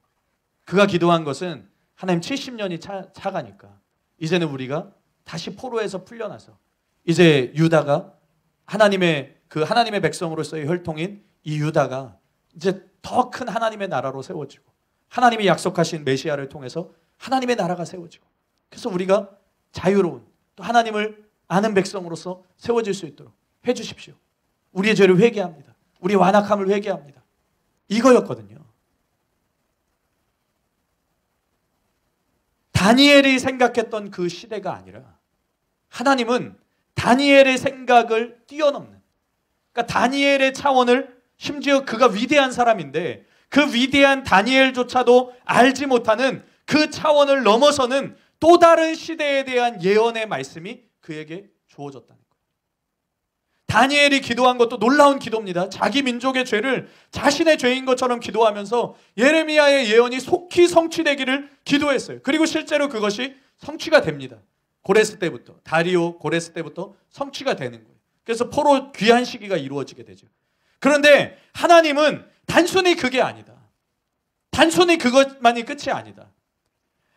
그가 기도한 것은 하나님 70년이 차가니까 이제는 우리가 다시 포로에서 풀려나서 이제 유다가 하나님의 백성으로서의 혈통인 이 유다가 이제 더 큰 하나님의 나라로 세워지고 하나님이 약속하신 메시아를 통해서 하나님의 나라가 세워지고 그래서 우리가 자유로운 또 하나님을 아는 백성으로서 세워질 수 있도록 해주십시오. 우리의 죄를 회개합니다. 우리의 완악함을 회개합니다. 이거였거든요. 다니엘이 생각했던 그 시대가 아니라 하나님은 다니엘의 생각을 뛰어넘는, 그러니까 다니엘의 차원을, 심지어 그가 위대한 사람인데 그 위대한 다니엘조차도 알지 못하는 그 차원을 넘어서는 또 다른 시대에 대한 예언의 말씀이 그에게 주어졌다는 거예요. 다니엘이 기도한 것도 놀라운 기도입니다. 자기 민족의 죄를 자신의 죄인 것처럼 기도하면서 예레미야의 예언이 속히 성취되기를 기도했어요. 그리고 실제로 그것이 성취가 됩니다. 고레스 때부터, 다리오 고레스 때부터 성취가 되는 거예요. 그래서 포로 귀환 시기가 이루어지게 되죠. 그런데 하나님은 단순히 그게 아니다. 단순히 그것만이 끝이 아니다.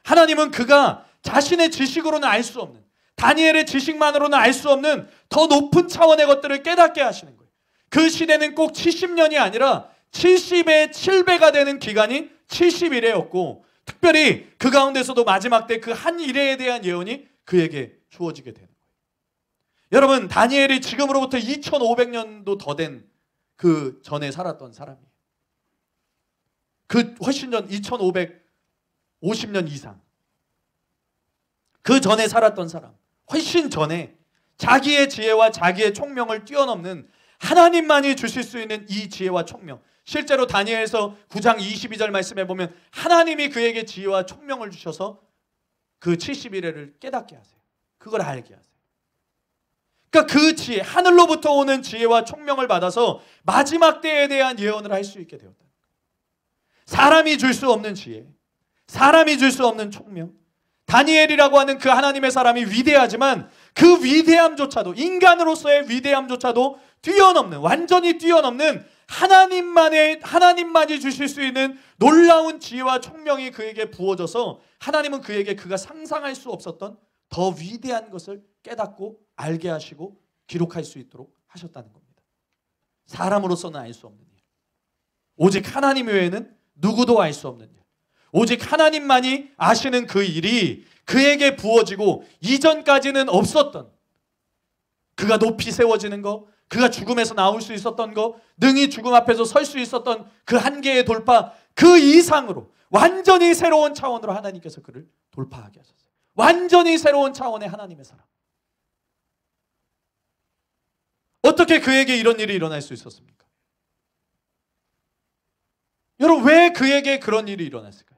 하나님은 그가 자신의 지식으로는 알 수 없는, 다니엘의 지식만으로는 알 수 없는 더 높은 차원의 것들을 깨닫게 하시는 거예요. 그 시대는 꼭 70년이 아니라 70의 7배가 되는 기간인 70일에였고, 특별히 그 가운데서도 마지막 때 그 한 일에 대한 예언이 그에게 주어지게 되는 거예요. 여러분, 다니엘이 지금으로부터 2500년도 더 된 그 전에 살았던 사람이에요. 그 훨씬 전 2550년 이상 그 전에 살았던 사람, 훨씬 전에 자기의 지혜와 자기의 총명을 뛰어넘는 하나님만이 주실 수 있는 이 지혜와 총명, 실제로 다니엘서 9장 22절 말씀에 보면 하나님이 그에게 지혜와 총명을 주셔서 그 70일을 깨닫게 하세요. 그걸 알게 하세요. 그러니까 그 지혜, 하늘로부터 오는 지혜와 총명을 받아서 마지막 때에 대한 예언을 할 수 있게 되었다. 사람이 줄 수 없는 지혜, 사람이 줄 수 없는 총명, 다니엘이라고 하는 그 하나님의 사람이 위대하지만 그 위대함조차도, 인간으로서의 위대함조차도 뛰어넘는, 완전히 뛰어넘는 하나님만이 주실 수 있는 놀라운 지혜와 총명이 그에게 부어져서 하나님은 그에게 그가 상상할 수 없었던 더 위대한 것을 깨닫고 알게 하시고 기록할 수 있도록 하셨다는 겁니다. 사람으로서는 알 수 없는 일, 오직 하나님 외에는 누구도 알 수 없는 일, 오직 하나님만이 아시는 그 일이 그에게 부어지고, 이전까지는 없었던, 그가 높이 세워지는 거, 그가 죽음에서 나올 수 있었던 거, 능히 죽음 앞에서 설 수 있었던 그 한계의 돌파, 그 이상으로 완전히 새로운 차원으로 하나님께서 그를 돌파하게 하셨어요. 완전히 새로운 차원의 하나님의 사람. 어떻게 그에게 이런 일이 일어날 수 있었습니까? 여러분, 왜 그에게 그런 일이 일어났을까요?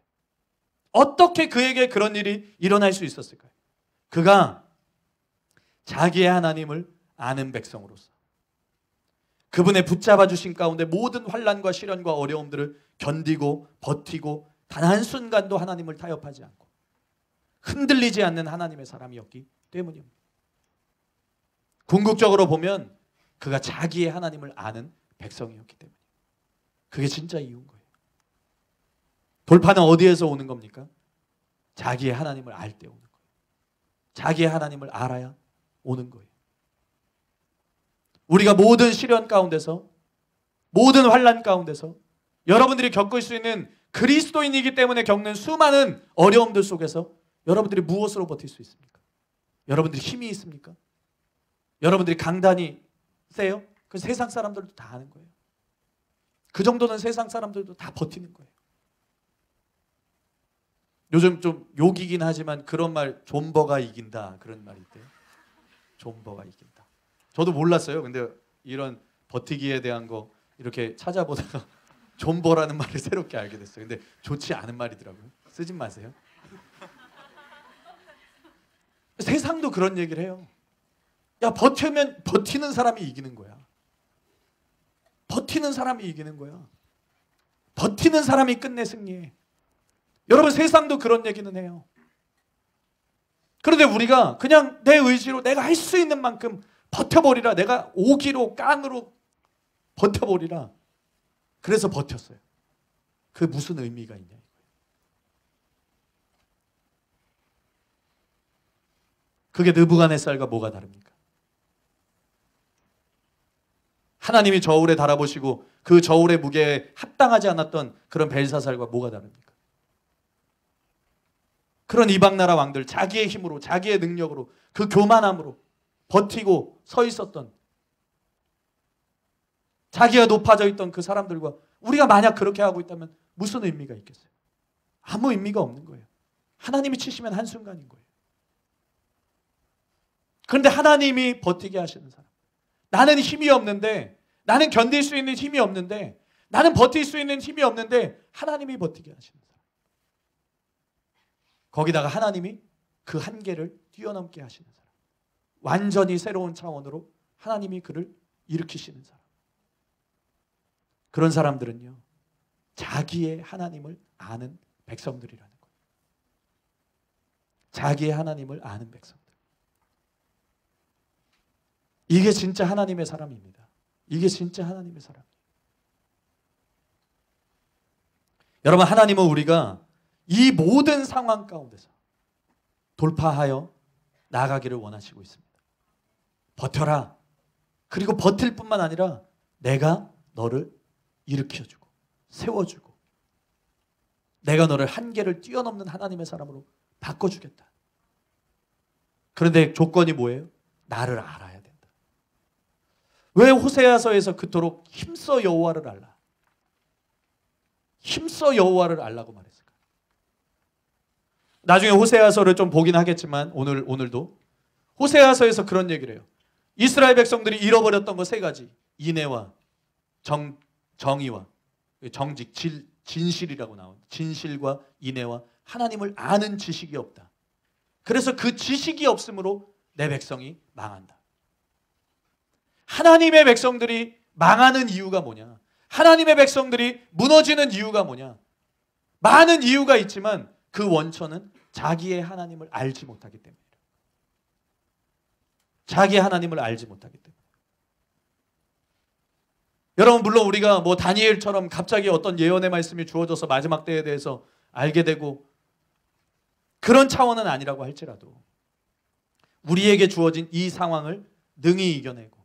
어떻게 그에게 그런 일이 일어날 수 있었을까요? 그가 자기의 하나님을 아는 백성으로서 그분의 붙잡아 주신 가운데 모든 환난과 시련과 어려움들을 견디고 버티고 단 한순간도 하나님을 타협하지 않고 흔들리지 않는 하나님의 사람이었기 때문입니다. 궁극적으로 보면 그가 자기의 하나님을 아는 백성이었기 때문이에요. 그게 진짜 이유인 거예요. 돌파는 어디에서 오는 겁니까? 자기의 하나님을 알 때 오는 거예요. 자기의 하나님을 알아야 오는 거예요. 우리가 모든 시련 가운데서, 모든 환난 가운데서 여러분들이 겪을 수 있는, 그리스도인이기 때문에 겪는 수많은 어려움들 속에서 여러분들이 무엇으로 버틸 수 있습니까? 여러분들이 힘이 있습니까? 여러분들이 강단이 세요? 그 세상 사람들도 다 아는 거예요. 그 정도는 세상 사람들도 다 버티는 거예요. 요즘 좀 욕이긴 하지만 그런 말, 존버가 이긴다, 그런 말이 있대요. 존버가 이긴다. 저도 몰랐어요. 근데 이런 버티기에 대한 거 이렇게 찾아보다가 존버라는 말을 새롭게 알게 됐어요. 근데 좋지 않은 말이더라고요. 쓰지 마세요. 세상도 그런 얘기를 해요. 야, 버티면 버티는 사람이 이기는 거야. 버티는 사람이 이기는 거야. 버티는 사람이 끝내 승리해. 여러분, 세상도 그런 얘기는 해요. 그런데 우리가 그냥 내 의지로 내가 할 수 있는 만큼 버텨버리라. 내가 오기로 깡으로 버텨버리라. 그래서 버텼어요. 그게 무슨 의미가 있냐. 그게 느부갓네살과 뭐가 다릅니까? 하나님이 저울에 달아보시고 그 저울의 무게에 합당하지 않았던 그런 벨사살과 뭐가 다릅니까? 그런 이방나라 왕들, 자기의 힘으로, 자기의 능력으로, 그 교만함으로 버티고 서 있었던, 자기가 높아져 있던 그 사람들과 우리가 만약 그렇게 하고 있다면 무슨 의미가 있겠어요? 아무 의미가 없는 거예요. 하나님이 치시면 한순간인 거예요. 그런데 하나님이 버티게 하시는 사람. 나는 힘이 없는데, 나는 견딜 수 있는 힘이 없는데, 나는 버틸 수 있는 힘이 없는데 하나님이 버티게 하시는 사람. 거기다가 하나님이 그 한계를 뛰어넘게 하시는 사람. 완전히 새로운 차원으로 하나님이 그를 일으키시는 사람. 그런 사람들은요, 자기의 하나님을 아는 백성들이라는 거예요. 자기의 하나님을 아는 백성들. 이게 진짜 하나님의 사람입니다. 이게 진짜 하나님의 사람이에요. 여러분, 하나님은 우리가 이 모든 상황 가운데서 돌파하여 나아가기를 원하시고 있습니다. 버텨라. 그리고 버틸 뿐만 아니라 내가 너를 일으켜주고 세워주고 내가 너를 한계를 뛰어넘는 하나님의 사람으로 바꿔주겠다. 그런데 조건이 뭐예요? 나를 알아야 된다. 왜 호세아서에서 그토록 힘써 여호와를 알라? 힘써 여호와를 알라고 말했을까? 나중에 호세아서를 좀 보긴 하겠지만 오늘도 호세아서에서 그런 얘기를 해요. 이스라엘 백성들이 잃어버렸던 거 세 가지. 인애와 정의와 정직, 진실이라고 나온 진실과 인애와 하나님을 아는 지식이 없다. 그래서 그 지식이 없으므로 내 백성이 망한다. 하나님의 백성들이 망하는 이유가 뭐냐? 하나님의 백성들이 무너지는 이유가 뭐냐? 많은 이유가 있지만 그 원천은 자기의 하나님을 알지 못하기 때문이에요. 자기의 하나님을 알지 못하기 때문에. 여러분, 물론 우리가 뭐 다니엘처럼 갑자기 어떤 예언의 말씀이 주어져서 마지막 때에 대해서 알게 되고 그런 차원은 아니라고 할지라도 우리에게 주어진 이 상황을 능히 이겨내고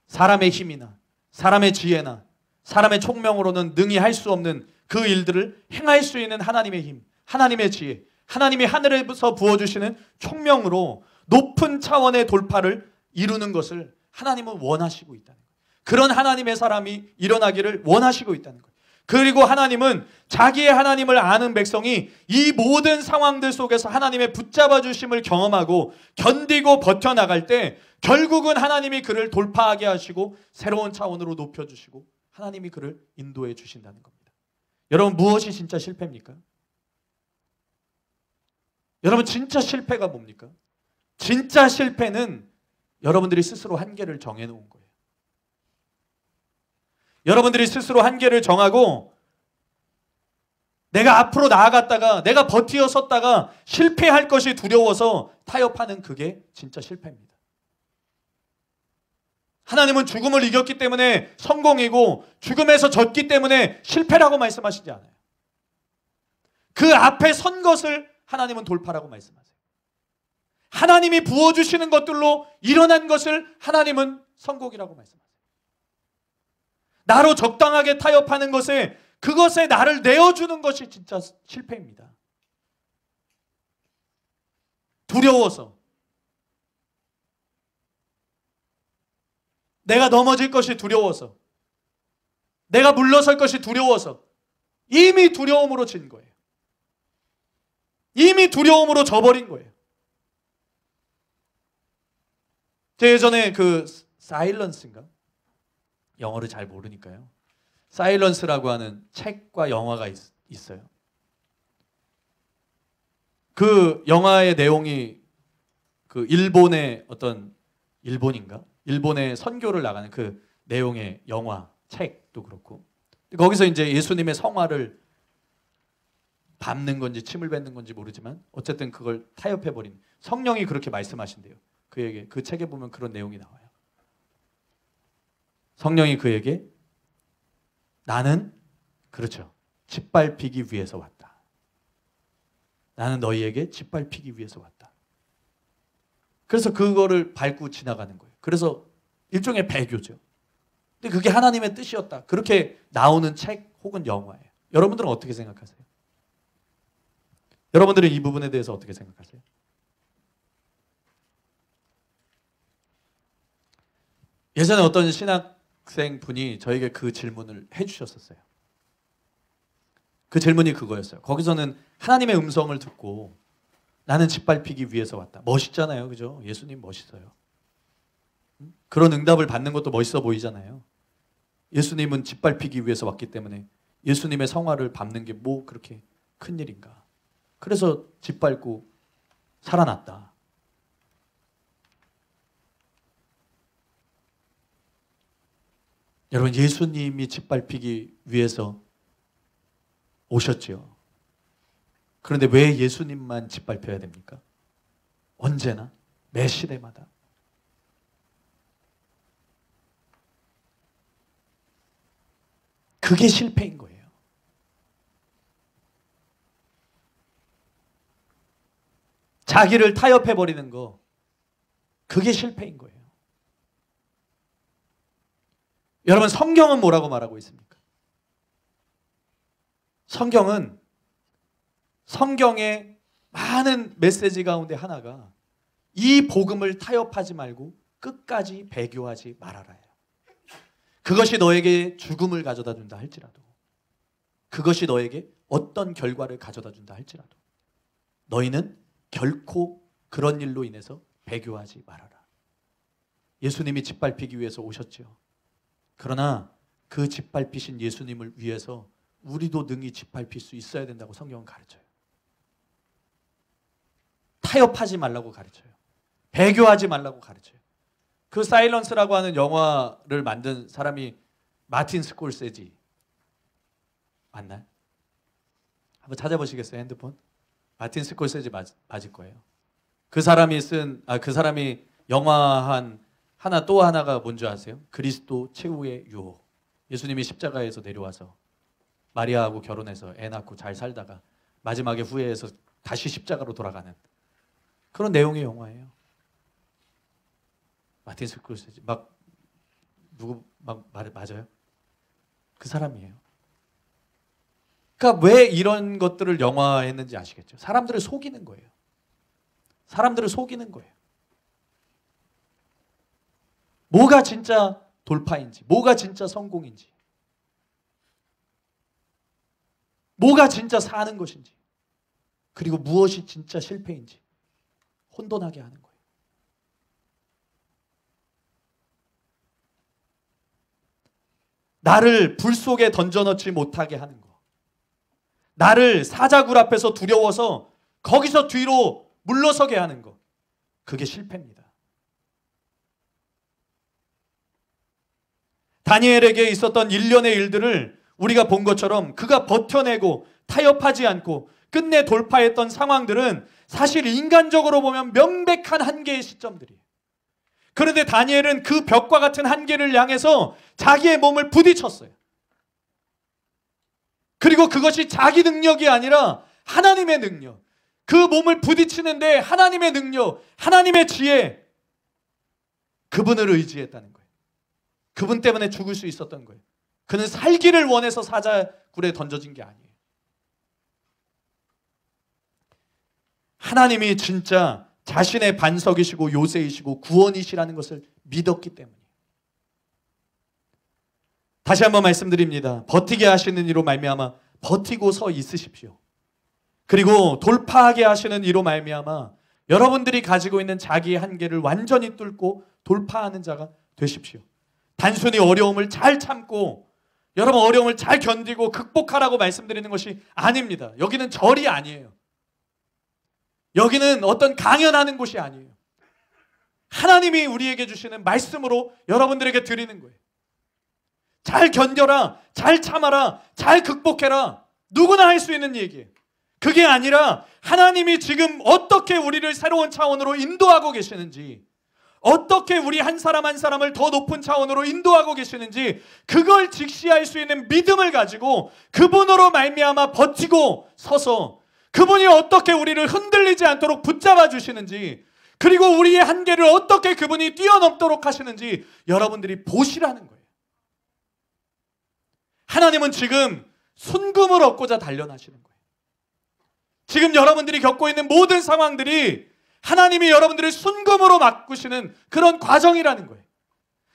사람의 힘이나 사람의 지혜나 사람의 총명으로는 능히 할 수 없는 그 일들을 행할 수 있는 하나님의 힘, 하나님의 지혜, 하나님이 하늘에서 부어주시는 총명으로 높은 차원의 돌파를 이루는 것을 하나님은 원하시고 있다는 거예요. 그런 하나님의 사람이 일어나기를 원하시고 있다는 거예요. 그리고 하나님은 자기의 하나님을 아는 백성이 이 모든 상황들 속에서 하나님의 붙잡아 주심을 경험하고 견디고 버텨나갈 때 결국은 하나님이 그를 돌파하게 하시고 새로운 차원으로 높여주시고 하나님이 그를 인도해 주신다는 겁니다. 여러분, 무엇이 진짜 실패입니까? 여러분, 진짜 실패가 뭡니까? 진짜 실패는 여러분들이 스스로 한계를 정해놓은 거예요. 여러분들이 스스로 한계를 정하고 내가 앞으로 나아갔다가 내가 버티어 섰다가 실패할 것이 두려워서 타협하는 그게 진짜 실패입니다. 하나님은 죽음을 이겼기 때문에 성공이고 죽음에서 졌기 때문에 실패라고 말씀하시지 않아요. 그 앞에 선 것을 하나님은 돌파라고 말씀하세요. 하나님이 부어주시는 것들로 일어난 것을 하나님은 성공이라고 말씀하세요. 나로 적당하게 타협하는 것에 그것에 나를 내어주는 것이 진짜 실패입니다. 두려워서 내가 넘어질 것이 두려워서 내가 물러설 것이 두려워서 이미 두려움으로 진 거예요. 이미 두려움으로 져버린 거예요. 제가 예전에 그 사일런스인가? 영어를 잘 모르니까요. 사일런스라고 하는 책과 영화가 있어요. 그 영화의 내용이 그 일본의 일본인가? 일본의 선교를 나가는 그 내용의 영화, 책도 그렇고 거기서 이제 예수님의 성화를 밟는 건지 침을 뱉는 건지 모르지만 어쨌든 그걸 타협해버린 성령이 그렇게 말씀하신대요. 그에게 그 책에 보면 그런 내용이 나와요. 성령이 그에게 나는 그렇죠. 짓밟히기 위해서 왔다. 나는 너희에게 짓밟히기 위해서 왔다. 그래서 그거를 밟고 지나가는 거예요. 그래서 일종의 배교죠. 근데 그게 하나님의 뜻이었다. 그렇게 나오는 책 혹은 영화예요. 여러분들은 어떻게 생각하세요? 여러분들은 이 부분에 대해서 어떻게 생각하세요? 예전에 어떤 신학생 분이 저에게 그 질문을 해주셨었어요. 그 질문이 그거였어요. 거기서는 하나님의 음성을 듣고 나는 짓밟히기 위해서 왔다. 멋있잖아요. 그죠? 예수님 멋있어요. 그런 응답을 받는 것도 멋있어 보이잖아요. 예수님은 짓밟히기 위해서 왔기 때문에 예수님의 성화를 밟는 게 뭐 그렇게 큰일인가. 그래서 짓밟고 살아났다. 여러분, 예수님이 짓밟히기 위해서 오셨지요. 그런데 왜 예수님만 짓밟혀야 됩니까? 언제나, 매 시대마다. 그게 실패인 거예요. 자기를 타협해버리는 거, 그게 실패인 거예요. 여러분, 성경은 뭐라고 말하고 있습니까? 성경은 성경의 많은 메시지 가운데 하나가 이 복음을 타협하지 말고 끝까지 배교하지 말아라요. 그것이 너에게 죽음을 가져다 준다 할지라도, 그것이 너에게 어떤 결과를 가져다 준다 할지라도 너희는 결코 그런 일로 인해서 배교하지 말아라. 예수님이 짓밟히기 위해서 오셨지요. 그러나 그 짓밟히신 예수님을 위해서 우리도 능히 짓밟힐 수 있어야 된다고 성경은 가르쳐요. 타협하지 말라고 가르쳐요. 배교하지 말라고 가르쳐요. 그 사일런스라고 하는 영화를 만든 사람이 마틴 스콜세지 맞나요? 한번 찾아보시겠어요? 핸드폰? 마틴 스콜세지 맞을 거예요. 그 사람이 영화 하나 또 하나가 뭔지 아세요? 그리스도 최후의 유혹. 예수님이 십자가에서 내려와서 마리아하고 결혼해서 애 낳고 잘 살다가 마지막에 후회해서 다시 십자가로 돌아가는 그런 내용의 영화예요. 마틴 스콜세지 맞아요? 그 사람이에요. 그러니까 왜 이런 것들을 영화했는지 아시겠죠? 사람들을 속이는 거예요. 사람들을 속이는 거예요. 뭐가 진짜 돌파인지, 뭐가 진짜 성공인지, 뭐가 진짜 사는 것인지, 그리고 무엇이 진짜 실패인지 혼돈하게 하는 거예요. 나를 불 속에 던져넣지 못하게 하는 거, 나를 사자굴 앞에서 두려워서 거기서 뒤로 물러서게 하는 거, 그게 실패입니다. 다니엘에게 있었던 일련의 일들을 우리가 본 것처럼 그가 버텨내고 타협하지 않고 끝내 돌파했던 상황들은 사실 인간적으로 보면 명백한 한계의 시점들이에요. 그런데 다니엘은 그 벽과 같은 한계를 향해서 자기의 몸을 부딪혔어요. 그리고 그것이 자기 능력이 아니라 하나님의 능력, 그 몸을 부딪히는데 하나님의 능력, 하나님의 지혜, 그분을 의지했다는 거예요. 그분 때문에 죽을 수 있었던 거예요. 그는 살기를 원해서 사자굴에 던져진 게 아니에요. 하나님이 진짜 자신의 반석이시고 요새이시고 구원이시라는 것을 믿었기 때문이에요. 다시 한번 말씀드립니다. 버티게 하시는 이로 말미암아 버티고 서 있으십시오. 그리고 돌파하게 하시는 이로 말미암아 여러분들이 가지고 있는 자기의 한계를 완전히 뚫고 돌파하는 자가 되십시오. 단순히 어려움을 잘 참고 여러분 어려움을 잘 견디고 극복하라고 말씀드리는 것이 아닙니다. 여기는 절이 아니에요. 여기는 어떤 강연하는 곳이 아니에요. 하나님이 우리에게 주시는 말씀으로 여러분들에게 드리는 거예요. 잘 견뎌라, 잘 참아라, 잘 극복해라. 누구나 할 수 있는 얘기예요. 그게 아니라 하나님이 지금 어떻게 우리를 새로운 차원으로 인도하고 계시는지, 어떻게 우리 한 사람 한 사람을 더 높은 차원으로 인도하고 계시는지 그걸 직시할 수 있는 믿음을 가지고 그분으로 말미암아 버티고 서서 그분이 어떻게 우리를 흔들리지 않도록 붙잡아 주시는지, 그리고 우리의 한계를 어떻게 그분이 뛰어넘도록 하시는지 여러분들이 보시라는 거예요. 하나님은 지금 순금을 얻고자 단련하시는 거예요. 지금 여러분들이 겪고 있는 모든 상황들이 하나님이 여러분들을 순금으로 바꾸시는 그런 과정이라는 거예요.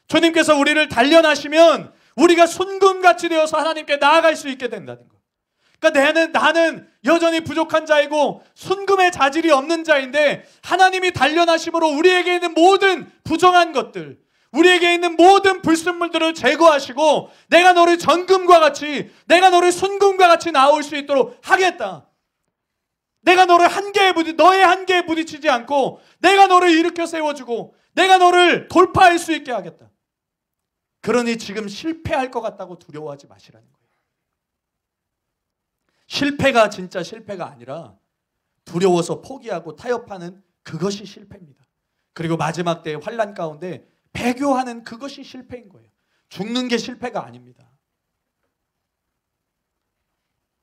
주님께서 우리를 단련하시면 우리가 순금같이 되어서 하나님께 나아갈 수 있게 된다는 거예요. 그러니까 나는 여전히 부족한 자이고 순금의 자질이 없는 자인데 하나님이 단련하심으로 우리에게 있는 모든 부정한 것들, 우리에게 있는 모든 불순물들을 제거하시고 내가 너를 정금과 같이, 내가 너를 순금과 같이 나올 수 있도록 하겠다. 내가 너를 너의 한계에 부딪히지 않고 내가 너를 일으켜 세워주고 내가 너를 돌파할 수 있게 하겠다. 그러니 지금 실패할 것 같다고 두려워하지 마시라는 거예요. 실패가 진짜 실패가 아니라 두려워서 포기하고 타협하는 그것이 실패입니다. 그리고 마지막 때의 환난 가운데 배교하는 그것이 실패인 거예요. 죽는 게 실패가 아닙니다.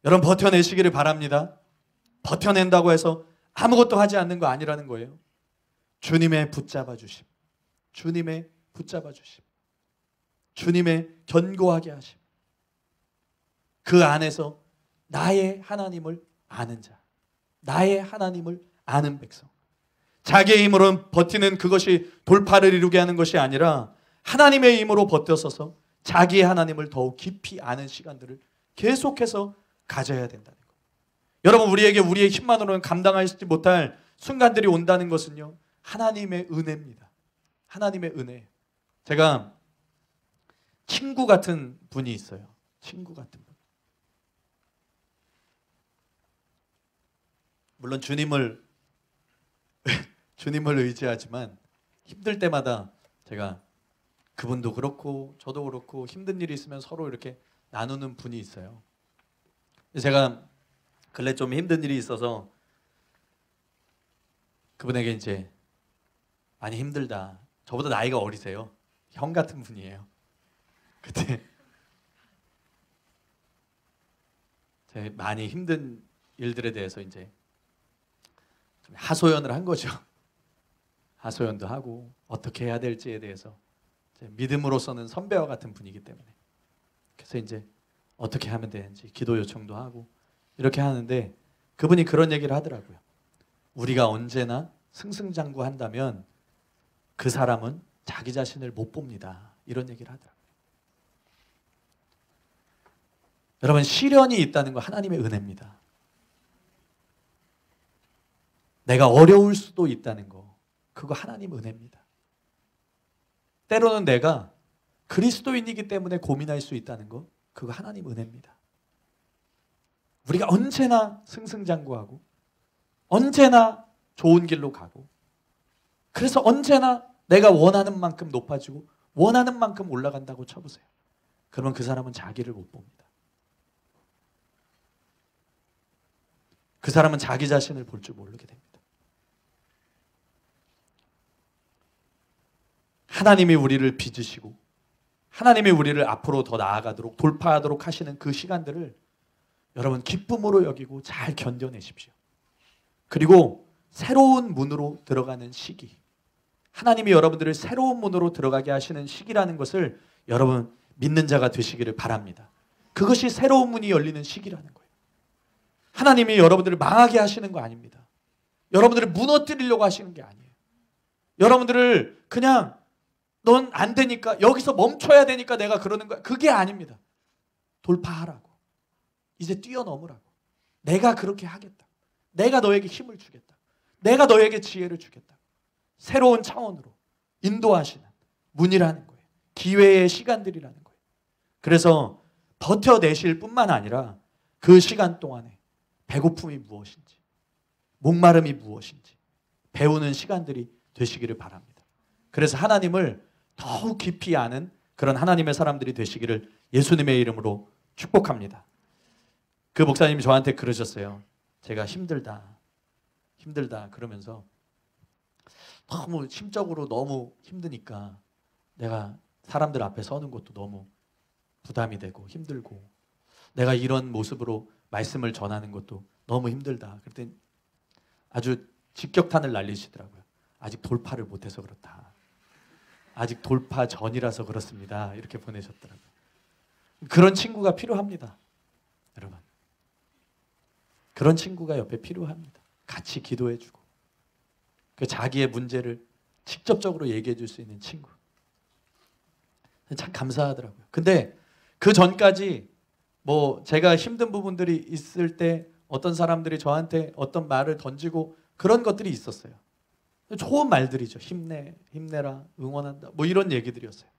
여러분 버텨내시기를 바랍니다. 버텨낸다고 해서 아무것도 하지 않는 거 아니라는 거예요. 주님의 붙잡아 주심, 주님의 붙잡아 주심, 주님의 견고하게 하심, 그 안에서 나의 하나님을 아는 자, 나의 하나님을 아는 백성. 자기의 힘으로 버티는 그것이 돌파를 이루게 하는 것이 아니라 하나님의 힘으로 버텨서서 자기의 하나님을 더욱 깊이 아는 시간들을 계속해서 가져야 된다는 거예요. 여러분 우리에게 우리의 힘만으로는 감당하지 못할 순간들이 온다는 것은요, 하나님의 은혜입니다. 하나님의 은혜. 제가 친구 같은 분이 있어요. 친구 같은 분. 물론 주님을 의지하지만 힘들 때마다 제가 그분도 그렇고 저도 그렇고 힘든 일이 있으면 서로 이렇게 나누는 분이 있어요. 제가 근래 좀 힘든 일이 있어서 그분에게 이제 많이 힘들다. 저보다 나이가 어리세요. 형 같은 분이에요. 그때 제가 많이 힘든 일들에 대해서 이제 좀 하소연을 한 거죠. 하소연도 하고 어떻게 해야 될지에 대해서 믿음으로서는 선배와 같은 분이기 때문에 그래서 이제 어떻게 하면 되는지 기도 요청도 하고 이렇게 하는데 그분이 그런 얘기를 하더라고요. 우리가 언제나 승승장구한다면 그 사람은 자기 자신을 못 봅니다. 이런 얘기를 하더라고요. 여러분 시련이 있다는 거 하나님의 은혜입니다. 내가 어려울 수도 있다는 거 그거 하나님 은혜입니다. 때로는 내가 그리스도인이기 때문에 고민할 수 있다는 거 그거 하나님 은혜입니다. 우리가 언제나 승승장구하고 언제나 좋은 길로 가고 그래서 언제나 내가 원하는 만큼 높아지고 원하는 만큼 올라간다고 쳐보세요. 그러면 그 사람은 자기를 못 봅니다. 그 사람은 자기 자신을 볼 줄 모르게 됩니다. 하나님이 우리를 빚으시고 하나님이 우리를 앞으로 더 나아가도록 돌파하도록 하시는 그 시간들을 여러분 기쁨으로 여기고 잘 견뎌내십시오. 그리고 새로운 문으로 들어가는 시기, 하나님이 여러분들을 새로운 문으로 들어가게 하시는 시기라는 것을 여러분 믿는 자가 되시기를 바랍니다. 그것이 새로운 문이 열리는 시기라는 거예요. 하나님이 여러분들을 망하게 하시는 거 아닙니다. 여러분들을 무너뜨리려고 하시는 게 아니에요. 여러분들을 그냥 넌 안 되니까 여기서 멈춰야 되니까 내가 그러는 거야. 그게 아닙니다. 돌파하라고. 이제 뛰어넘으라고. 내가 그렇게 하겠다. 내가 너에게 힘을 주겠다. 내가 너에게 지혜를 주겠다. 새로운 차원으로 인도하시는 문이라는 거예요. 기회의 시간들이라는 거예요. 그래서 버텨내실 뿐만 아니라 그 시간 동안에 배고픔이 무엇인지 목마름이 무엇인지 배우는 시간들이 되시기를 바랍니다. 그래서 하나님을 더욱 깊이 아는 그런 하나님의 사람들이 되시기를 예수님의 이름으로 축복합니다. 그 목사님이 저한테 그러셨어요. 제가 힘들다 그러면서 너무 심적으로 너무 힘드니까 내가 사람들 앞에 서는 것도 너무 부담이 되고 힘들고 내가 이런 모습으로 말씀을 전하는 것도 너무 힘들다. 그랬더니 아주 직격탄을 날리시더라고요. 아직 돌파를 못해서 그렇다. 아직 돌파 전이라서 그렇습니다. 이렇게 보내셨더라고요. 그런 친구가 필요합니다. 여러분. 그런 친구가 옆에 필요합니다. 같이 기도해주고 그 자기의 문제를 직접적으로 얘기해 줄 수 있는 친구. 참 감사하더라고요. 근데 그 전까지 뭐 제가 힘든 부분들이 있을 때 어떤 사람들이 저한테 어떤 말을 던지고 그런 것들이 있었어요. 좋은 말들이죠. 힘내라, 응원한다, 뭐 이런 얘기들이었어요.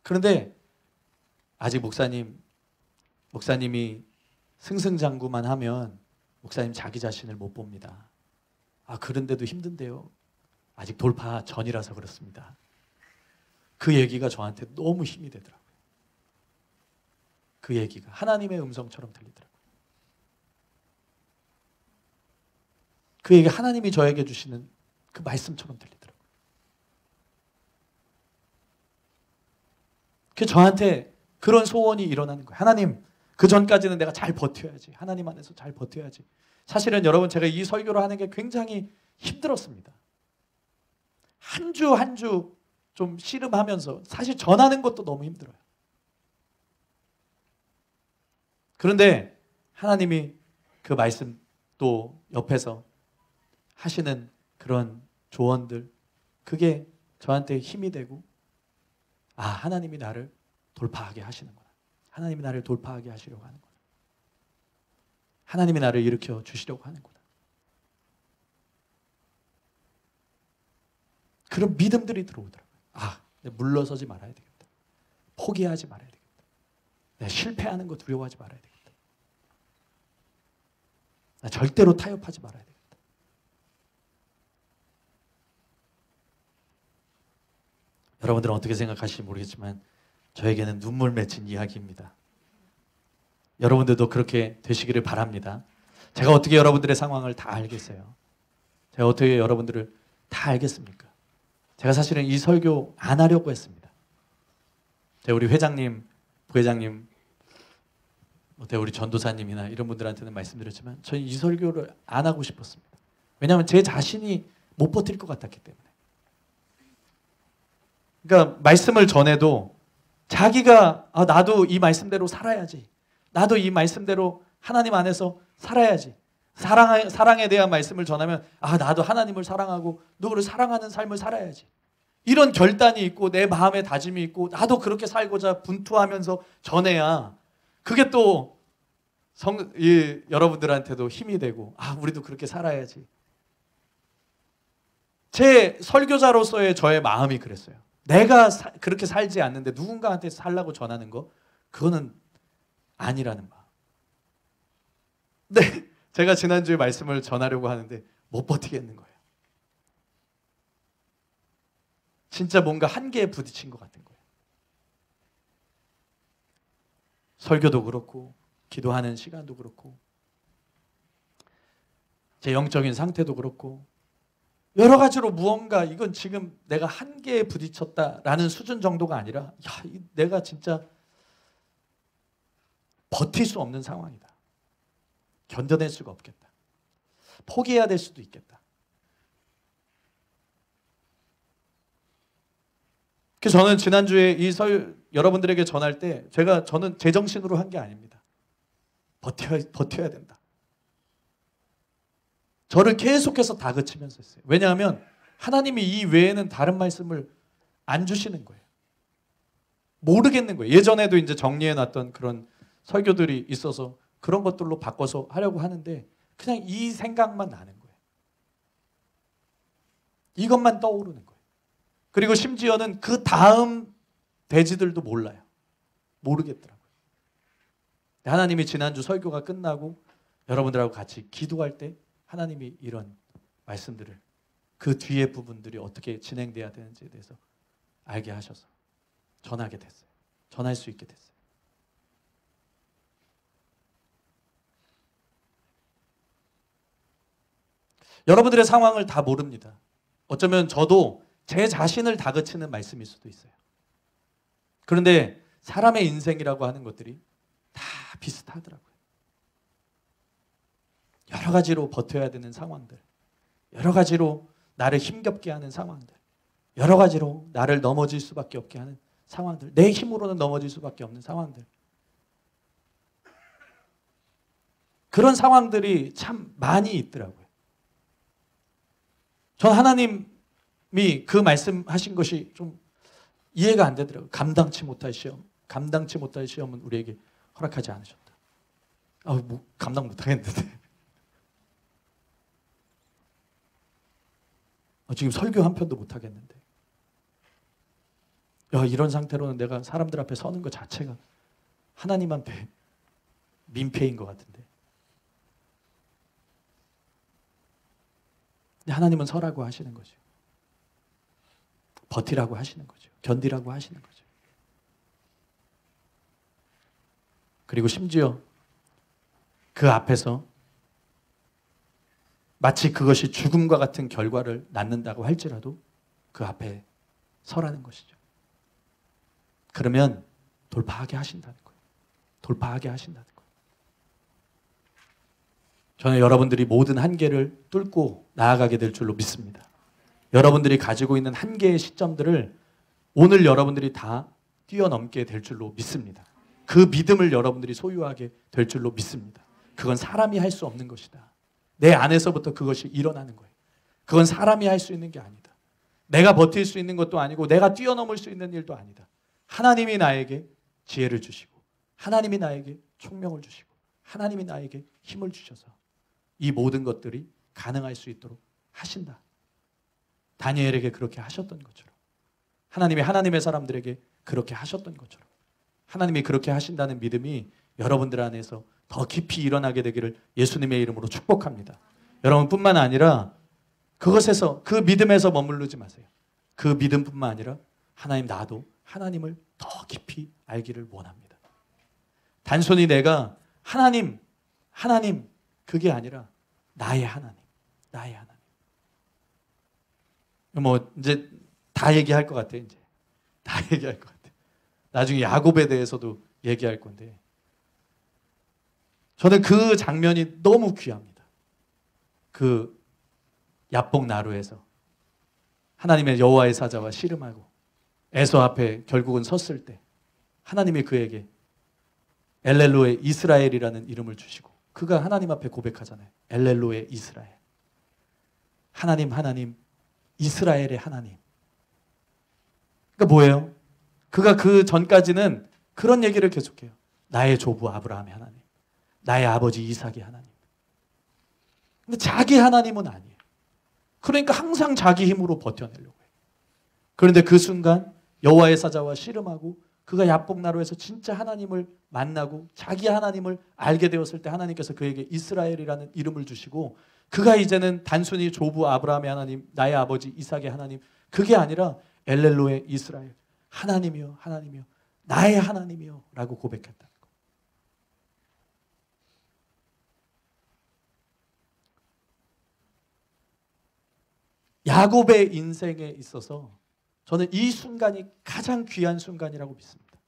그런데 아직 목사님이 승승장구만 하면 목사님 자기 자신을 못 봅니다. 아, 그런데도 힘든데요. 아직 돌파 전이라서 그렇습니다. 그 얘기가 저한테 너무 힘이 되더라고요. 그 얘기가 하나님의 음성처럼 들리더라고요. 그 얘기가 하나님이 저에게 주시는 그 말씀처럼 들리더라고요. 그 저한테 그런 소원이 일어나는 거예요. 하나님, 그 전까지는 내가 잘 버텨야지. 하나님 안에서 잘 버텨야지. 사실은 여러분, 제가 이 설교를 하는 게 굉장히 힘들었습니다. 한 주 한 주 좀 씨름하면서 사실 전하는 것도 너무 힘들어요. 그런데 하나님이 그 말씀 또 옆에서 하시는 그런 조언들, 그게 저한테 힘이 되고, 아, 하나님이 나를 돌파하게 하시는구나. 하나님이 나를 돌파하게 하시려고 하는구나. 하나님이 나를 일으켜 주시려고 하는구나. 그런 믿음들이 들어오더라고요. 아, 내가 물러서지 말아야 되겠다. 포기하지 말아야 되겠다. 내가 실패하는 거 두려워하지 말아야 되겠다. 나 절대로 타협하지 말아야 되겠다. 여러분들은 어떻게 생각하실지 모르겠지만 저에게는 눈물 맺힌 이야기입니다. 여러분들도 그렇게 되시기를 바랍니다. 제가 어떻게 여러분들의 상황을 다 알겠어요? 제가 어떻게 여러분들을 다 알겠습니까? 제가 사실은 이 설교 안 하려고 했습니다. 제가 우리 회장님, 부회장님, 우리 전도사님이나 이런 분들한테는 말씀드렸지만 저는 이 설교를 안 하고 싶었습니다. 왜냐하면 제 자신이 못 버틸 것 같았기 때문에. 그러니까 말씀을 전해도 자기가 나도 이 말씀대로 살아야지. 나도 이 말씀대로 하나님 안에서 살아야지. 사랑에 대한 말씀을 전하면 나도 하나님을 사랑하고 누구를 사랑하는 삶을 살아야지. 이런 결단이 있고 내 마음에 다짐이 있고 나도 그렇게 살고자 분투하면서 전해야 그게 또 여러분들한테도 힘이 되고 우리도 그렇게 살아야지. 제 설교자로서의 저의 마음이 그랬어요. 내가 그렇게 살지 않는데 누군가한테 살라고 전하는 거, 그거는 아니라는 마음. 네, 제가 지난주에 말씀을 전하려고 하는데 못 버티겠는 거예요. 진짜 뭔가 한계에 부딪힌 것 같은 거예요. 설교도 그렇고 기도하는 시간도 그렇고 제 영적인 상태도 그렇고 여러 가지로 무언가 이건 지금 내가 한계에 부딪혔다라는 수준 정도가 아니라 내가 진짜 버틸 수 없는 상황이다. 견뎌낼 수가 없겠다. 포기해야 될 수도 있겠다. 그래서 저는 지난주에 여러분들에게 전할 때 저는 제정신으로 한 게 아닙니다. 버텨야 된다. 저를 계속해서 다그치면서 했어요. 왜냐하면 하나님이 이 외에는 다른 말씀을 안 주시는 거예요. 모르겠는 거예요. 예전에도 이제 정리해놨던 그런 설교들이 있어서 그런 것들로 바꿔서 하려고 하는데 그냥 이 생각만 나는 거예요. 이것만 떠오르는 거예요. 그리고 심지어는 그 다음 대지들도 몰라요. 모르겠더라고요. 하나님이 지난주 설교가 끝나고 여러분들하고 같이 기도할 때 하나님이 이런 말씀들을 그 뒤에 부분들이 어떻게 진행돼야 되는지에 대해서 알게 하셔서 전하게 됐어요. 전할 수 있게 됐어요. 여러분들의 상황을 다 모릅니다. 어쩌면 저도 제 자신을 다그치는 말씀일 수도 있어요. 그런데 사람의 인생이라고 하는 것들이 다 비슷하더라고요. 여러 가지로 버텨야 되는 상황들, 여러 가지로 나를 힘겹게 하는 상황들, 여러 가지로 나를 넘어질 수밖에 없게 하는 상황들, 내 힘으로는 넘어질 수밖에 없는 상황들, 그런 상황들이 참 많이 있더라고요. 전 하나님이 그 말씀하신 것이 좀 이해가 안 되더라고요. 감당치 못할 시험은 우리에게 허락하지 않으셨다. 뭐 감당 못하겠는데. 지금 설교 한 편도 못하겠는데. 이런 상태로는 내가 사람들 앞에 서는 것 자체가 하나님한테 민폐인 것 같은데. 근데 하나님은 서라고 하시는 거죠. 버티라고 하시는 거죠. 견디라고 하시는 거죠. 그리고 심지어 그 앞에서 마치 그것이 죽음과 같은 결과를 낳는다고 할지라도 그 앞에 서라는 것이죠. 그러면 돌파하게 하신다는 거예요. 돌파하게 하신다는 거예요. 저는 여러분들이 모든 한계를 뚫고 나아가게 될 줄로 믿습니다. 여러분들이 가지고 있는 한계의 시점들을 오늘 여러분들이 다 뛰어넘게 될 줄로 믿습니다. 그 믿음을 여러분들이 소유하게 될 줄로 믿습니다. 그건 사람이 할 수 없는 것이다. 내 안에서부터 그것이 일어나는 거예요. 그건 사람이 할 수 있는 게 아니다. 내가 버틸 수 있는 것도 아니고 내가 뛰어넘을 수 있는 일도 아니다. 하나님이 나에게 지혜를 주시고 하나님이 나에게 총명을 주시고 하나님이 나에게 힘을 주셔서 이 모든 것들이 가능할 수 있도록 하신다. 다니엘에게 그렇게 하셨던 것처럼 하나님이 하나님의 사람들에게 그렇게 하셨던 것처럼 하나님이 그렇게 하신다는 믿음이 여러분들 안에서 더 깊이 일어나게 되기를 예수님의 이름으로 축복합니다. 여러분뿐만 아니라 그것에서 그 믿음에서 머무르지 마세요. 그 믿음뿐만 아니라 하나님 나도 하나님을 더 깊이 알기를 원합니다. 단순히 내가 하나님 그게 아니라 나의 하나님. 뭐 이제 다 얘기할 것 같아요. 이제 다 얘기할 것 같아요. 나중에 야곱에 대해서도 얘기할 건데 저는 그 장면이 너무 귀합니다. 그 야복 나루에서 하나님의 여호와의 사자와 씨름하고 에서 앞에 결국은 섰을 때 하나님이 그에게 엘렐로의 이스라엘이라는 이름을 주시고 그가 하나님 앞에 고백하잖아요. 엘렐로의 이스라엘. 하나님 이스라엘의 하나님. 그러니까 뭐예요? 그가 그 전까지는 그런 얘기를 계속해요. 나의 조부 아브라함의 하나님. 나의 아버지 이삭의 하나님. 근데 자기 하나님은 아니에요. 그러니까 항상 자기 힘으로 버텨내려고 해요. 그런데 그 순간 여호와의 사자와 씨름하고 그가 야복나루에서 진짜 하나님을 만나고 자기 하나님을 알게 되었을 때 하나님께서 그에게 이스라엘이라는 이름을 주시고 그가 이제는 단순히 조부 아브라함의 하나님, 나의 아버지 이삭의 하나님 그게 아니라 엘렐로의 이스라엘 하나님이요 나의 하나님이요 라고 고백했다는 거예요. 야곱의 인생에 있어서 저는 이 순간이 가장 귀한 순간이라고 믿습니다.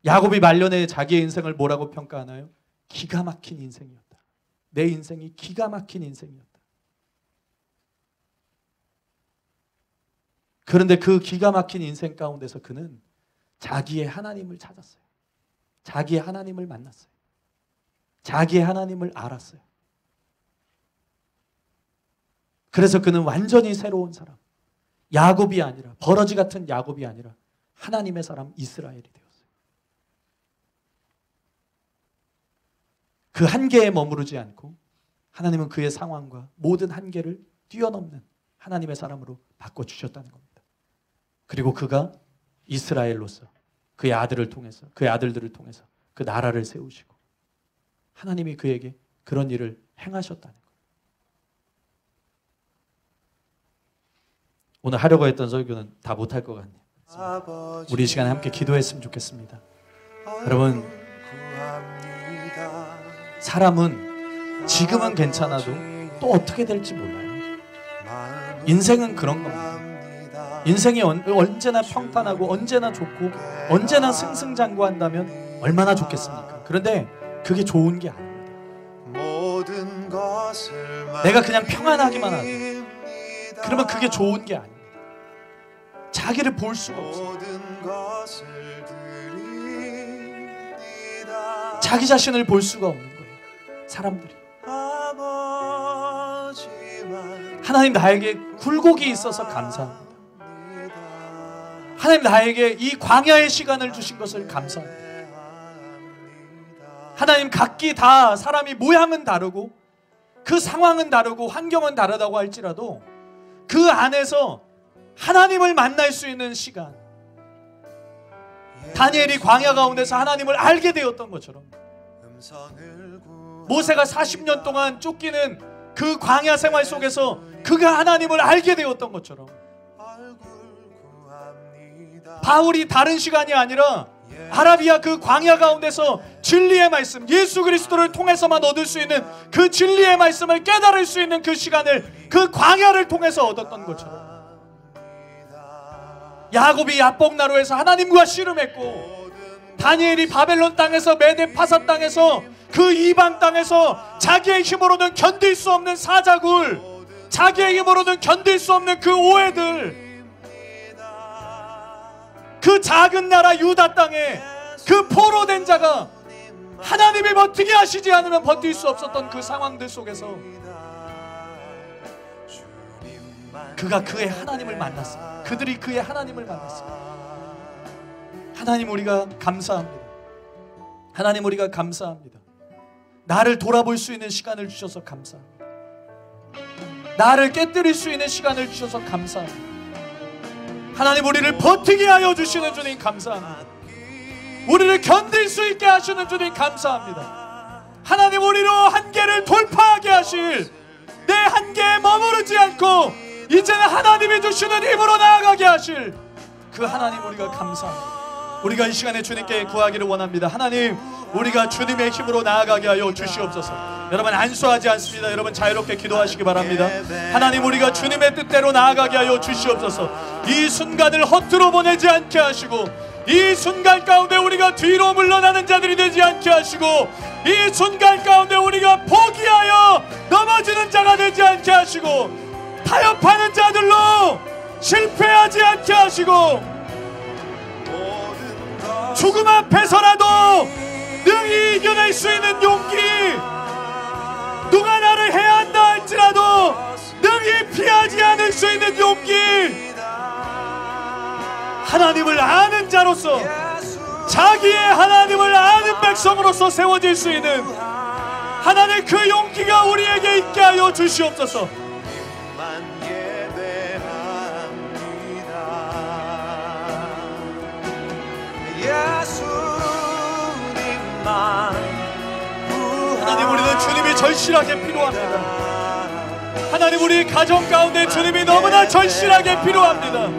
야곱이 말년에 자기의 인생을 뭐라고 평가하나요? 기가 막힌 인생이었다. 내 인생이 기가 막힌 인생이었다. 그런데 그 기가 막힌 인생 가운데서 그는 자기의 하나님을 찾았어요. 자기의 하나님을 만났어요. 자기의 하나님을 알았어요. 그래서 그는 완전히 새로운 사람. 야곱이 아니라 버러지 같은 야곱이 아니라 하나님의 사람 이스라엘이 되었어요. 그 한계에 머무르지 않고 하나님은 그의 상황과 모든 한계를 뛰어넘는 하나님의 사람으로 바꿔주셨다는 겁니다. 그리고 그가 이스라엘로서 그의 아들을 통해서 그의 아들들을 통해서 그 나라를 세우시고 하나님이 그에게 그런 일을 행하셨다는 거예요. 오늘 하려고 했던 설교는 다 못할 것 같네요. 우리 이 시간에 함께 기도했으면 좋겠습니다. 여러분, 사람은 지금은 괜찮아도 또 어떻게 될지 몰라요. 인생은 그런 겁니다. 인생이 언제나 평탄하고 언제나 좋고 언제나 승승장구한다면 얼마나 좋겠습니까? 그런데 그게 좋은 게 아닙니다. 내가 그냥 평안하기만 하고 그러면 그게 좋은 게 아닙니다. 자기를 볼 수가 없어요. 자기 자신을 볼 수가 없는 거예요. 사람들이. 하나님 나에게 굴곡이 있어서 감사합니다. 하나님 나에게 이 광야의 시간을 주신 것을 감사합니다. 하나님, 각기 다 사람이 모양은 다르고 그 상황은 다르고 환경은 다르다고 할지라도 그 안에서 하나님을 만날 수 있는 시간, 다니엘이 광야 가운데서 하나님을 알게 되었던 것처럼, 모세가 40년 동안 쫓기는 그 광야 생활 속에서 그가 하나님을 알게 되었던 것처럼, 바울이 다른 시간이 아니라 아라비아 그 광야 가운데서 진리의 말씀, 예수 그리스도를 통해서만 얻을 수 있는 그 진리의 말씀을 깨달을 수 있는 그 시간을 그 광야를 통해서 얻었던 것처럼, 야곱이 야복나루에서 하나님과 씨름했고, 다니엘이 바벨론 땅에서, 메데 파사 땅에서, 그 이방 땅에서 자기의 힘으로는 견딜 수 없는 사자굴, 자기의 힘으로는 견딜 수 없는 그 오해들, 그 작은 나라 유다 땅에 그 포로된 자가 하나님이 버티게 하시지 않으면 버틸 수 없었던 그 상황들 속에서 그가 그의 하나님을 만났습니다. 그들이 그의 하나님을 만났습니다. 하나님, 우리가 감사합니다. 하나님, 우리가 감사합니다. 나를 돌아볼 수 있는 시간을 주셔서 감사합니다. 나를 깨뜨릴 수 있는 시간을 주셔서 감사합니다. 하나님, 우리를 버티게 하여 주시는 주님 감사합니다. 우리를 견딜 수 있게 하시는 주님 감사합니다. 하나님, 우리로 한계를 돌파하게 하실, 내 한계에 머무르지 않고 이제는 하나님이 주시는 힘으로 나아가게 하실 그 하나님, 우리가 감사합니다. 우리가 이 시간에 주님께 구하기를 원합니다. 하나님, 우리가 주님의 힘으로 나아가게 하여 주시옵소서. 여러분, 안수하지 않습니다. 여러분, 자유롭게 기도하시기 바랍니다. 하나님, 우리가 주님의 뜻대로 나아가게 하여 주시옵소서. 이 순간을 허투루 보내지 않게 하시고, 이 순간 가운데 우리가 뒤로 물러나는 자들이 되지 않게 하시고, 이 순간 가운데 우리가 포기하여 넘어지는 자가 되지 않게 하시고, 타협하는 자들로 실패하지 않게 하시고, 죽음 앞에서라도 능히 이겨낼 수 있는 용기, 누가 나를 해한다 할지라도 능히 피하지 않을 수 있는 용기, 하나님을 아는 자로서, 자기의 하나님을 아는 백성으로서 세워질 수 있는 하나님, 그 용기가 우리에게 있게 하여 주시옵소서. 하나님, 우리는 주님이 절실하게 필요합니다. 하나님, 우리 가정 가운데 주님이 너무나 절실하게 필요합니다.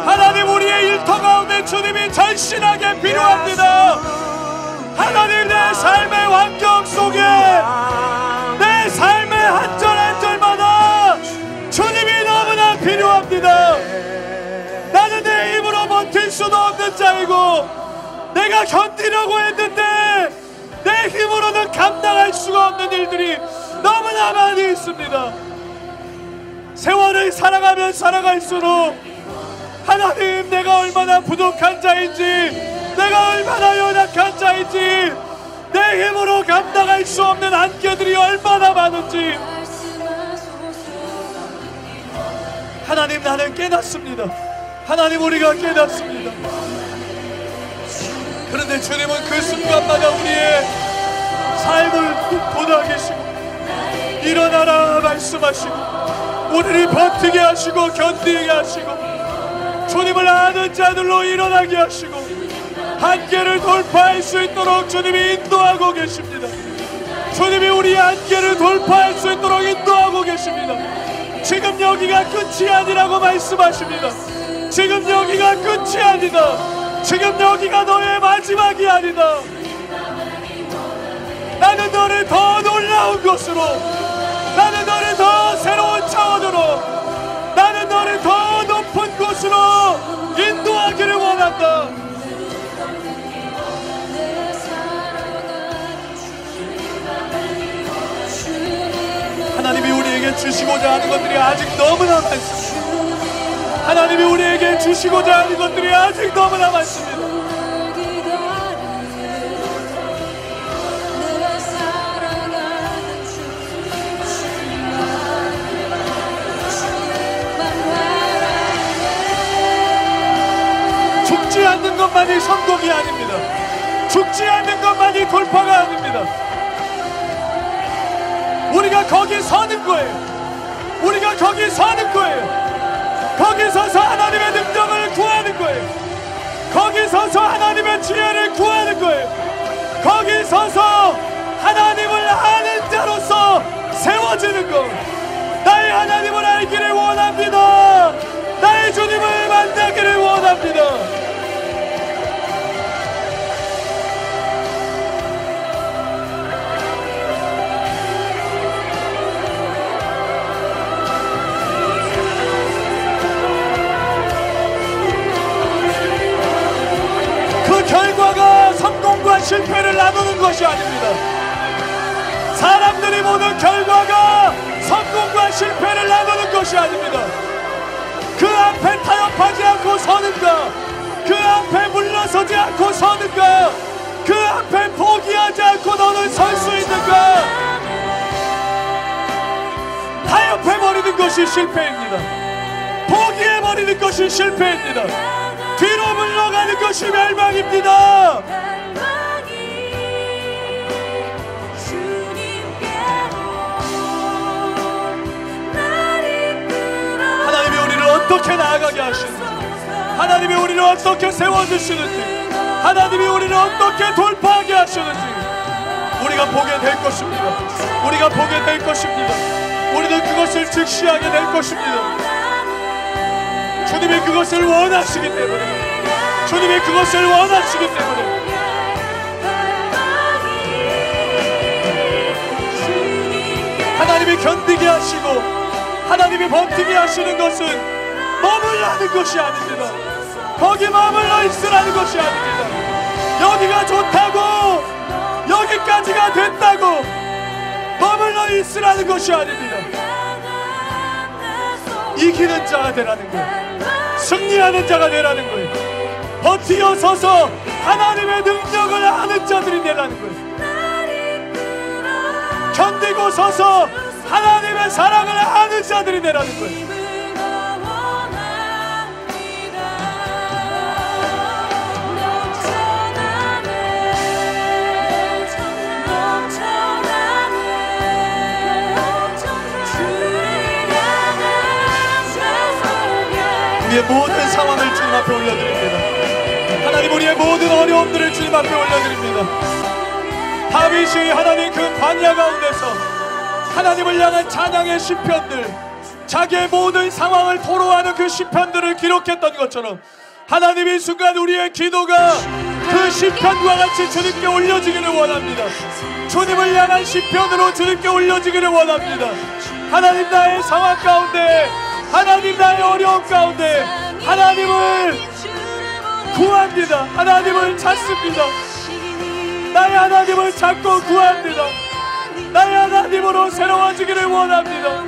하나님, 우리의 일터 가운데 주님이 절실하게 필요합니다. 하나님, 내 삶의 환경 속에, 내 삶의 한 절 한 절마다 주님이 너무나 필요합니다. 나는 내 힘으로 버틸 수도 없는 자이고, 내가 견디려고 했는데 내 힘으로는 감당할 수가 없는 일들이 너무나 많이 있습니다. 세월을 살아가면 살아갈수록 하나님, 내가 얼마나 부족한 자인지, 내가 얼마나 연약한 자인지, 내 힘으로 감당할 수 없는 한계들이 얼마나 많은지 하나님, 나는 깨닫습니다. 하나님, 우리가 깨닫습니다. 그런데 주님은 그 순간마다 우리의 삶을 보다 계시고, 일어나라 말씀하시고, 우리를 버티게 하시고 견디게 하시고, 주님을 아는 자들로 일어나게 하시고, 한계를 돌파할 수 있도록 주님이 인도하고 계십니다. 주님이 우리의 한계를 돌파할 수 있도록 인도하고 계십니다. 지금 여기가 끝이 아니라고 말씀하십니다. 지금 여기가 끝이 아니다. 지금 여기가 너의 마지막이 아니다. 나는 너를 더 놀라운 곳으로, 나는 너를 더 새로운 차원으로, 나는 너를 더 높은 곳으로 인도하기를 원한다. 하나님이 우리에게 주시고자 하는 것들이 아직 너무나 많습니다. 하나님이 우리에게 주시고자 하는 것들이 아직 너무나 많습니다. 죽지 않는 것만이 성공이 아닙니다. 죽지 않는 것만이 돌파가 아닙니다. 우리가 거기 서는 거예요. 우리가 거기 서는 거예요. 거기 서서 하나님의 능력을 구하는 거예요. 거기 서서 하나님의 지혜를 구하는 거예요. 거기 서서 하나님을 아는 자로서 세워지는 것. 나의 하나님을 알기를 원합니다. 나의 주님을 만나기를 원합니다. 그 결과가 성공과 실패를 나누는 것이 아닙니다. 사람들이 보는 결과가 성공과 실패를 나누는 것이 아닙니다. 그 앞에 타협하지 않고 서는가, 그 앞에 물러서지 않고 서는가, 그 앞에 포기하지 않고 너는 설 수 있는가. 타협해버리는 것이 실패입니다. 포기해버리는 것이 실패입니다. 뒤로 물러가는 것이 멸망입니다. 하나님이 우리를 어떻게 나아가게 하시는지, 하나님이 우리를 어떻게 세워주시는지, 하나님이 우리를 어떻게 돌파하게 하시는지 우리가 보게 될 것입니다. 우리가 보게 될 것입니다. 우리는 그것을 즉시하게 될 것입니다. 주님이 그것을 원하시기 때문에, 주님이 그것을 원하시기 때문에 하나님이 견디게 하시고 하나님이 버티게 하시는 것은 머물러는 것이 아닙니다. 거기 머물러 있으라는 것이 아닙니다. 여기가 좋다고, 여기까지가 됐다고 머물러 있으라는 것이 아닙니다. 이기는 자가 되라는 거예요. 승리하는 자가 되라는 거예요. 버티어 서서 하나님의 능력을 아는 자들이 되라는 거예요. 견디고 서서 하나님의 사랑을 아는 자들이 되라는 거예요. 우리의 모든 상황을 주님 앞에 올려드립니다. 하나님, 우리의 모든 어려움들을 주님 앞에 올려드립니다. 다윗이 하나님 그 광야 가운데서 하나님을 향한 찬양의 시편들, 자기의 모든 상황을 토로하는 그 시편들을 기록했던 것처럼 하나님 이 순간 우리의 기도가 그 시편과 같이 주님께 올려지기를 원합니다. 주님을 향한 시편으로 주님께 올려지기를 원합니다. 하나님, 나의 상황 가운데, 하나님 나의 어려움 가운데 하나님을 구합니다. 하나님을 찾습니다. 나의 하나님을 찾고 구합니다. 나의 하나님으로 새로워지기를 원합니다.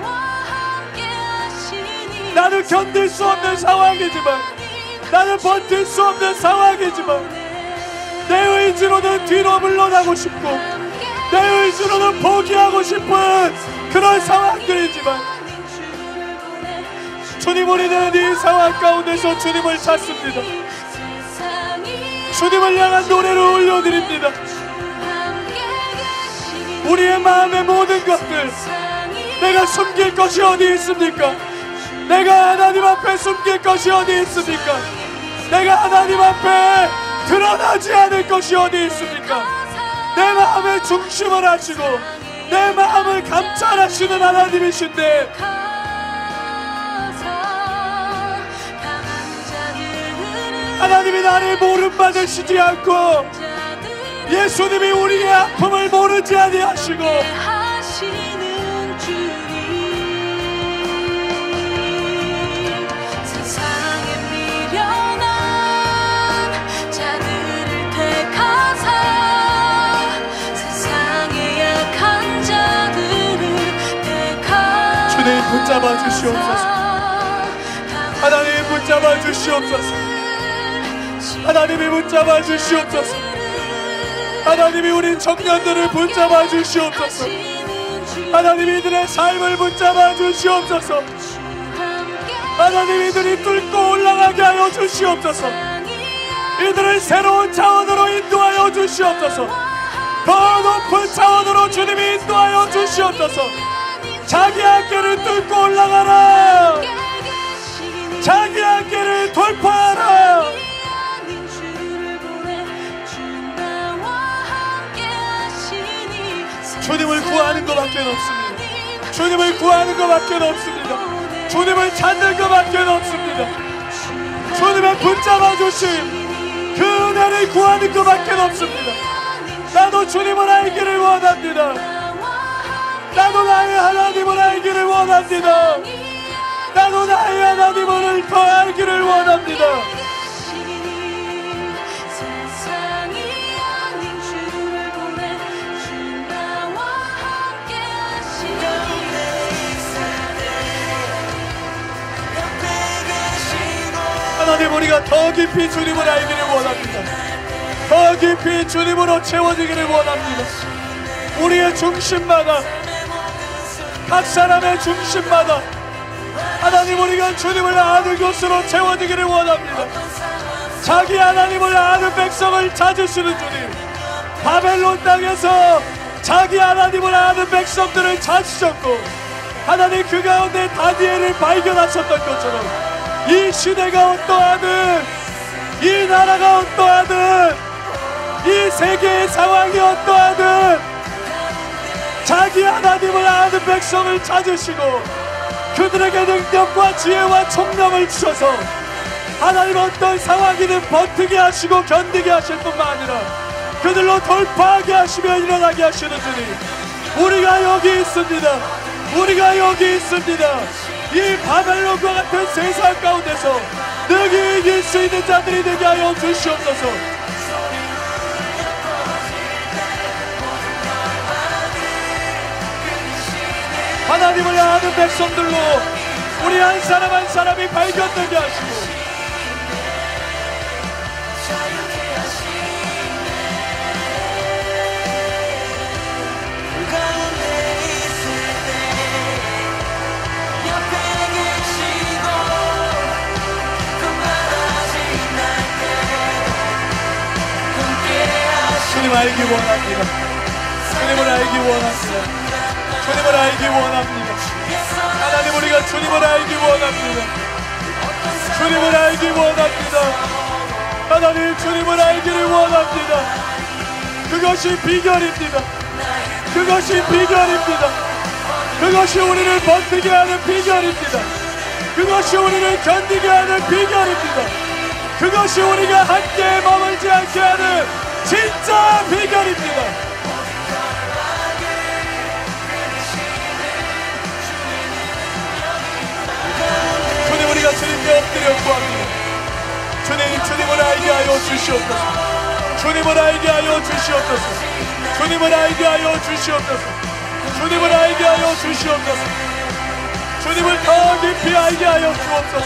나는 견딜 수 없는 상황이지만, 나는 버틸 수 없는 상황이지만 내 의지로는 뒤로 물러나고 싶고 내 의지로는 포기하고 싶은 그런 상황들이지만 주님, 우리는 이 상황 가운데서 주님을 찾습니다. 주님을 향한 노래를 올려드립니다. 우리의 마음의 모든 것들, 내가 숨길 것이 어디 있습니까? 내가 하나님 앞에 숨길 것이 어디 있습니까? 내가 하나님 앞에 드러나지 않을 것이 어디 있습니까? 내 마음의 중심을 하시고 내 마음을 감찰하시는 하나님이신데 하나님이 나를 모름받으시지 않고 예수님이 우리의 아픔을 모르지 아니하시고 세상에 미련한 자들을 택하사 세상에 약한 자들을 택하사 주님 붙잡아 주시옵소서. 하나님 붙잡아 주시옵소서. 하나님이 붙잡아 주시옵소서. 하나님이 우리 청년들을 붙잡아 주시옵소서. 하나님 이들의 삶을 붙잡아 주시옵소서. 하나님 이들이 뚫고 올라가게 하여 주시옵소서. 이들을 새로운 차원으로 인도하여 주시옵소서. 더 높은 차원으로 주님이 인도하여 주시옵소서. 자기 한계를 뚫고 올라가라. 자기 한계를 돌파하라. 주님을 구하는 것밖에 없습니다. 주님을 구하는 것밖에 없습니다. 주님을 찾는 것밖에 없습니다. 주님의 붙잡아 주심 그 은혜를 구하는 것밖에 없습니다. 나도 주님을 알기를 원합니다. 나도 나의 하나님을 알기를 원합니다. 나도 나의 하나님을 더 알기를 원합니다. 하나님, 우리가 더 깊이 주님을 알기를 원합니다. 더 깊이 주님으로 채워지기를 원합니다. 우리의 중심마다, 각 사람의 중심마다 하나님, 우리가 주님을 아는 것으로 채워지기를 원합니다. 자기 하나님을 아는 백성을 찾으시는 주님, 바벨론 땅에서 자기 하나님을 아는 백성들을 찾으셨고, 하나님 그 가운데 다니엘을 발견하셨던 것처럼 이 시대가 어떠하든, 이 나라가 어떠하든, 이 세계의 상황이 어떠하든 자기 하나님을 아는 백성을 찾으시고 그들에게 능력과 지혜와 총명을 주셔서 하나님 어떤 상황이든 버티게 하시고 견디게 하실 뿐만 아니라 그들로 돌파하게 하시며 일어나게 하시는 주님, 우리가 여기 있습니다. 우리가 여기 있습니다. 이 바벨론과 같은 세상 가운데서 능히 이길 수 있는 자들이 되게 하여 주시옵소서. 하나님을 아는 백성들로 우리 한 사람 한 사람이 발견되게 하시고 주님 알기 원합니다. 주님을 알기 원합니다. 주님을 알기 원합니다. 하나님, 우리가 주님을 알기 원합니다. 주님을 알기 원합니다. 하나님, 주님을 알기를 원합니다. 그것이 비결입니다. 그것이 비결입니다. 그것이 우리를 버티게 하는 비결입니다. 그것이 우리를 견디게 하는 비결입니다. 그것이 우리가 함께 머물지 않게 하는 진짜 비결입니다. 주님, 우리가 주님께 엎드려 구합니다. 주님, 주님을 알게 하여 주시옵소서. 주님을 알게 하여 주시옵소서. 주님을 알게 하여 주시옵소서. 주님을 알게 하여 주시옵소서. 주님을 더 깊이 알게 하여 주옵소서.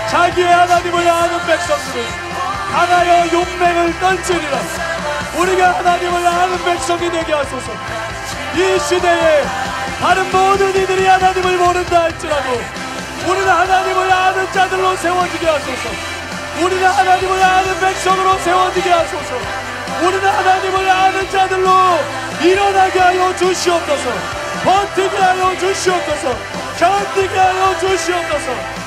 자기의 하나님을 아는 백성들은 강하여 용맹을 떨치리라. 우리가 하나님을 아는 백성이 되게 하소서. 이 시대에 다른 모든 이들이 하나님을 모른다 할지라도 우리는 하나님을 아는 자들로 세워지게 하소서. 우리는 하나님을 아는 백성으로 세워지게 하소서. 우리는 하나님을 아는 자들로 일어나게 하여 주시옵소서. 버티게 하여 주시옵소서. 견디게 하여 주시옵소서.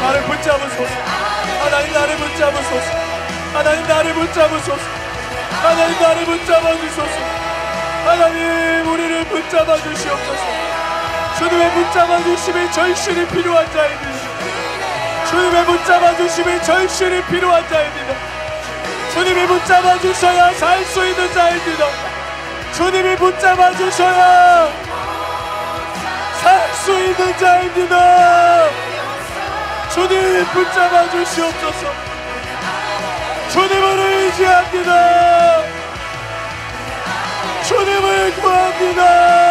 나를 붙잡으소서. 하나님, 나를 붙잡으소서. 하나님, 나를 붙잡으소서. 하나님, 나를 붙잡아 주소서. 하나님, 우리를 붙잡아 주시옵소서. 주님의 붙잡아 주심이 절실히 필요한 자입니다. 주님의 붙잡아 주심이 절실히 필요한 자입니다. 주님이 붙잡아 주셔야 살 수 있는 자입니다. 주님이 붙잡아 주셔야 살 수 있는 자입니다. 주님 붙잡아 주시옵소서. 주님을 의지합니다. 주님을 구합니다.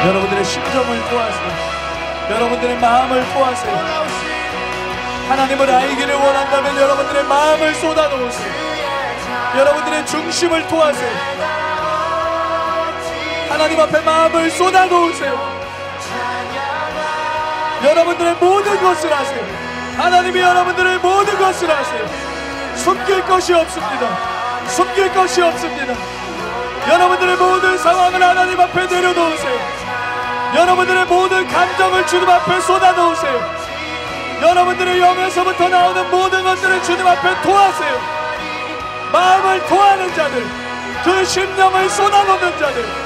여러분들의 심정을 토하세요. 여러분들의 마음을 토하세요. 하나님을 알기를 원한다면 여러분들의 마음을 쏟아놓으세요. 여러분들의 중심을 토하세요. 하나님 앞에 마음을 쏟아놓으세요. 여러분들의 모든 것을 하세요. 하나님이 여러분들의 모든 것을 하세요. 숨길 것이 없습니다. 숨길 것이 없습니다. 여러분들의 모든 상황을 하나님 앞에 내려놓으세요. 여러분들의 모든 감정을 주님 앞에 쏟아놓으세요. 여러분들의 영에서부터 나오는 모든 것들을 주님 앞에 토하세요. 마음을 토하는 자들, 그 심령을 쏟아놓는 자들,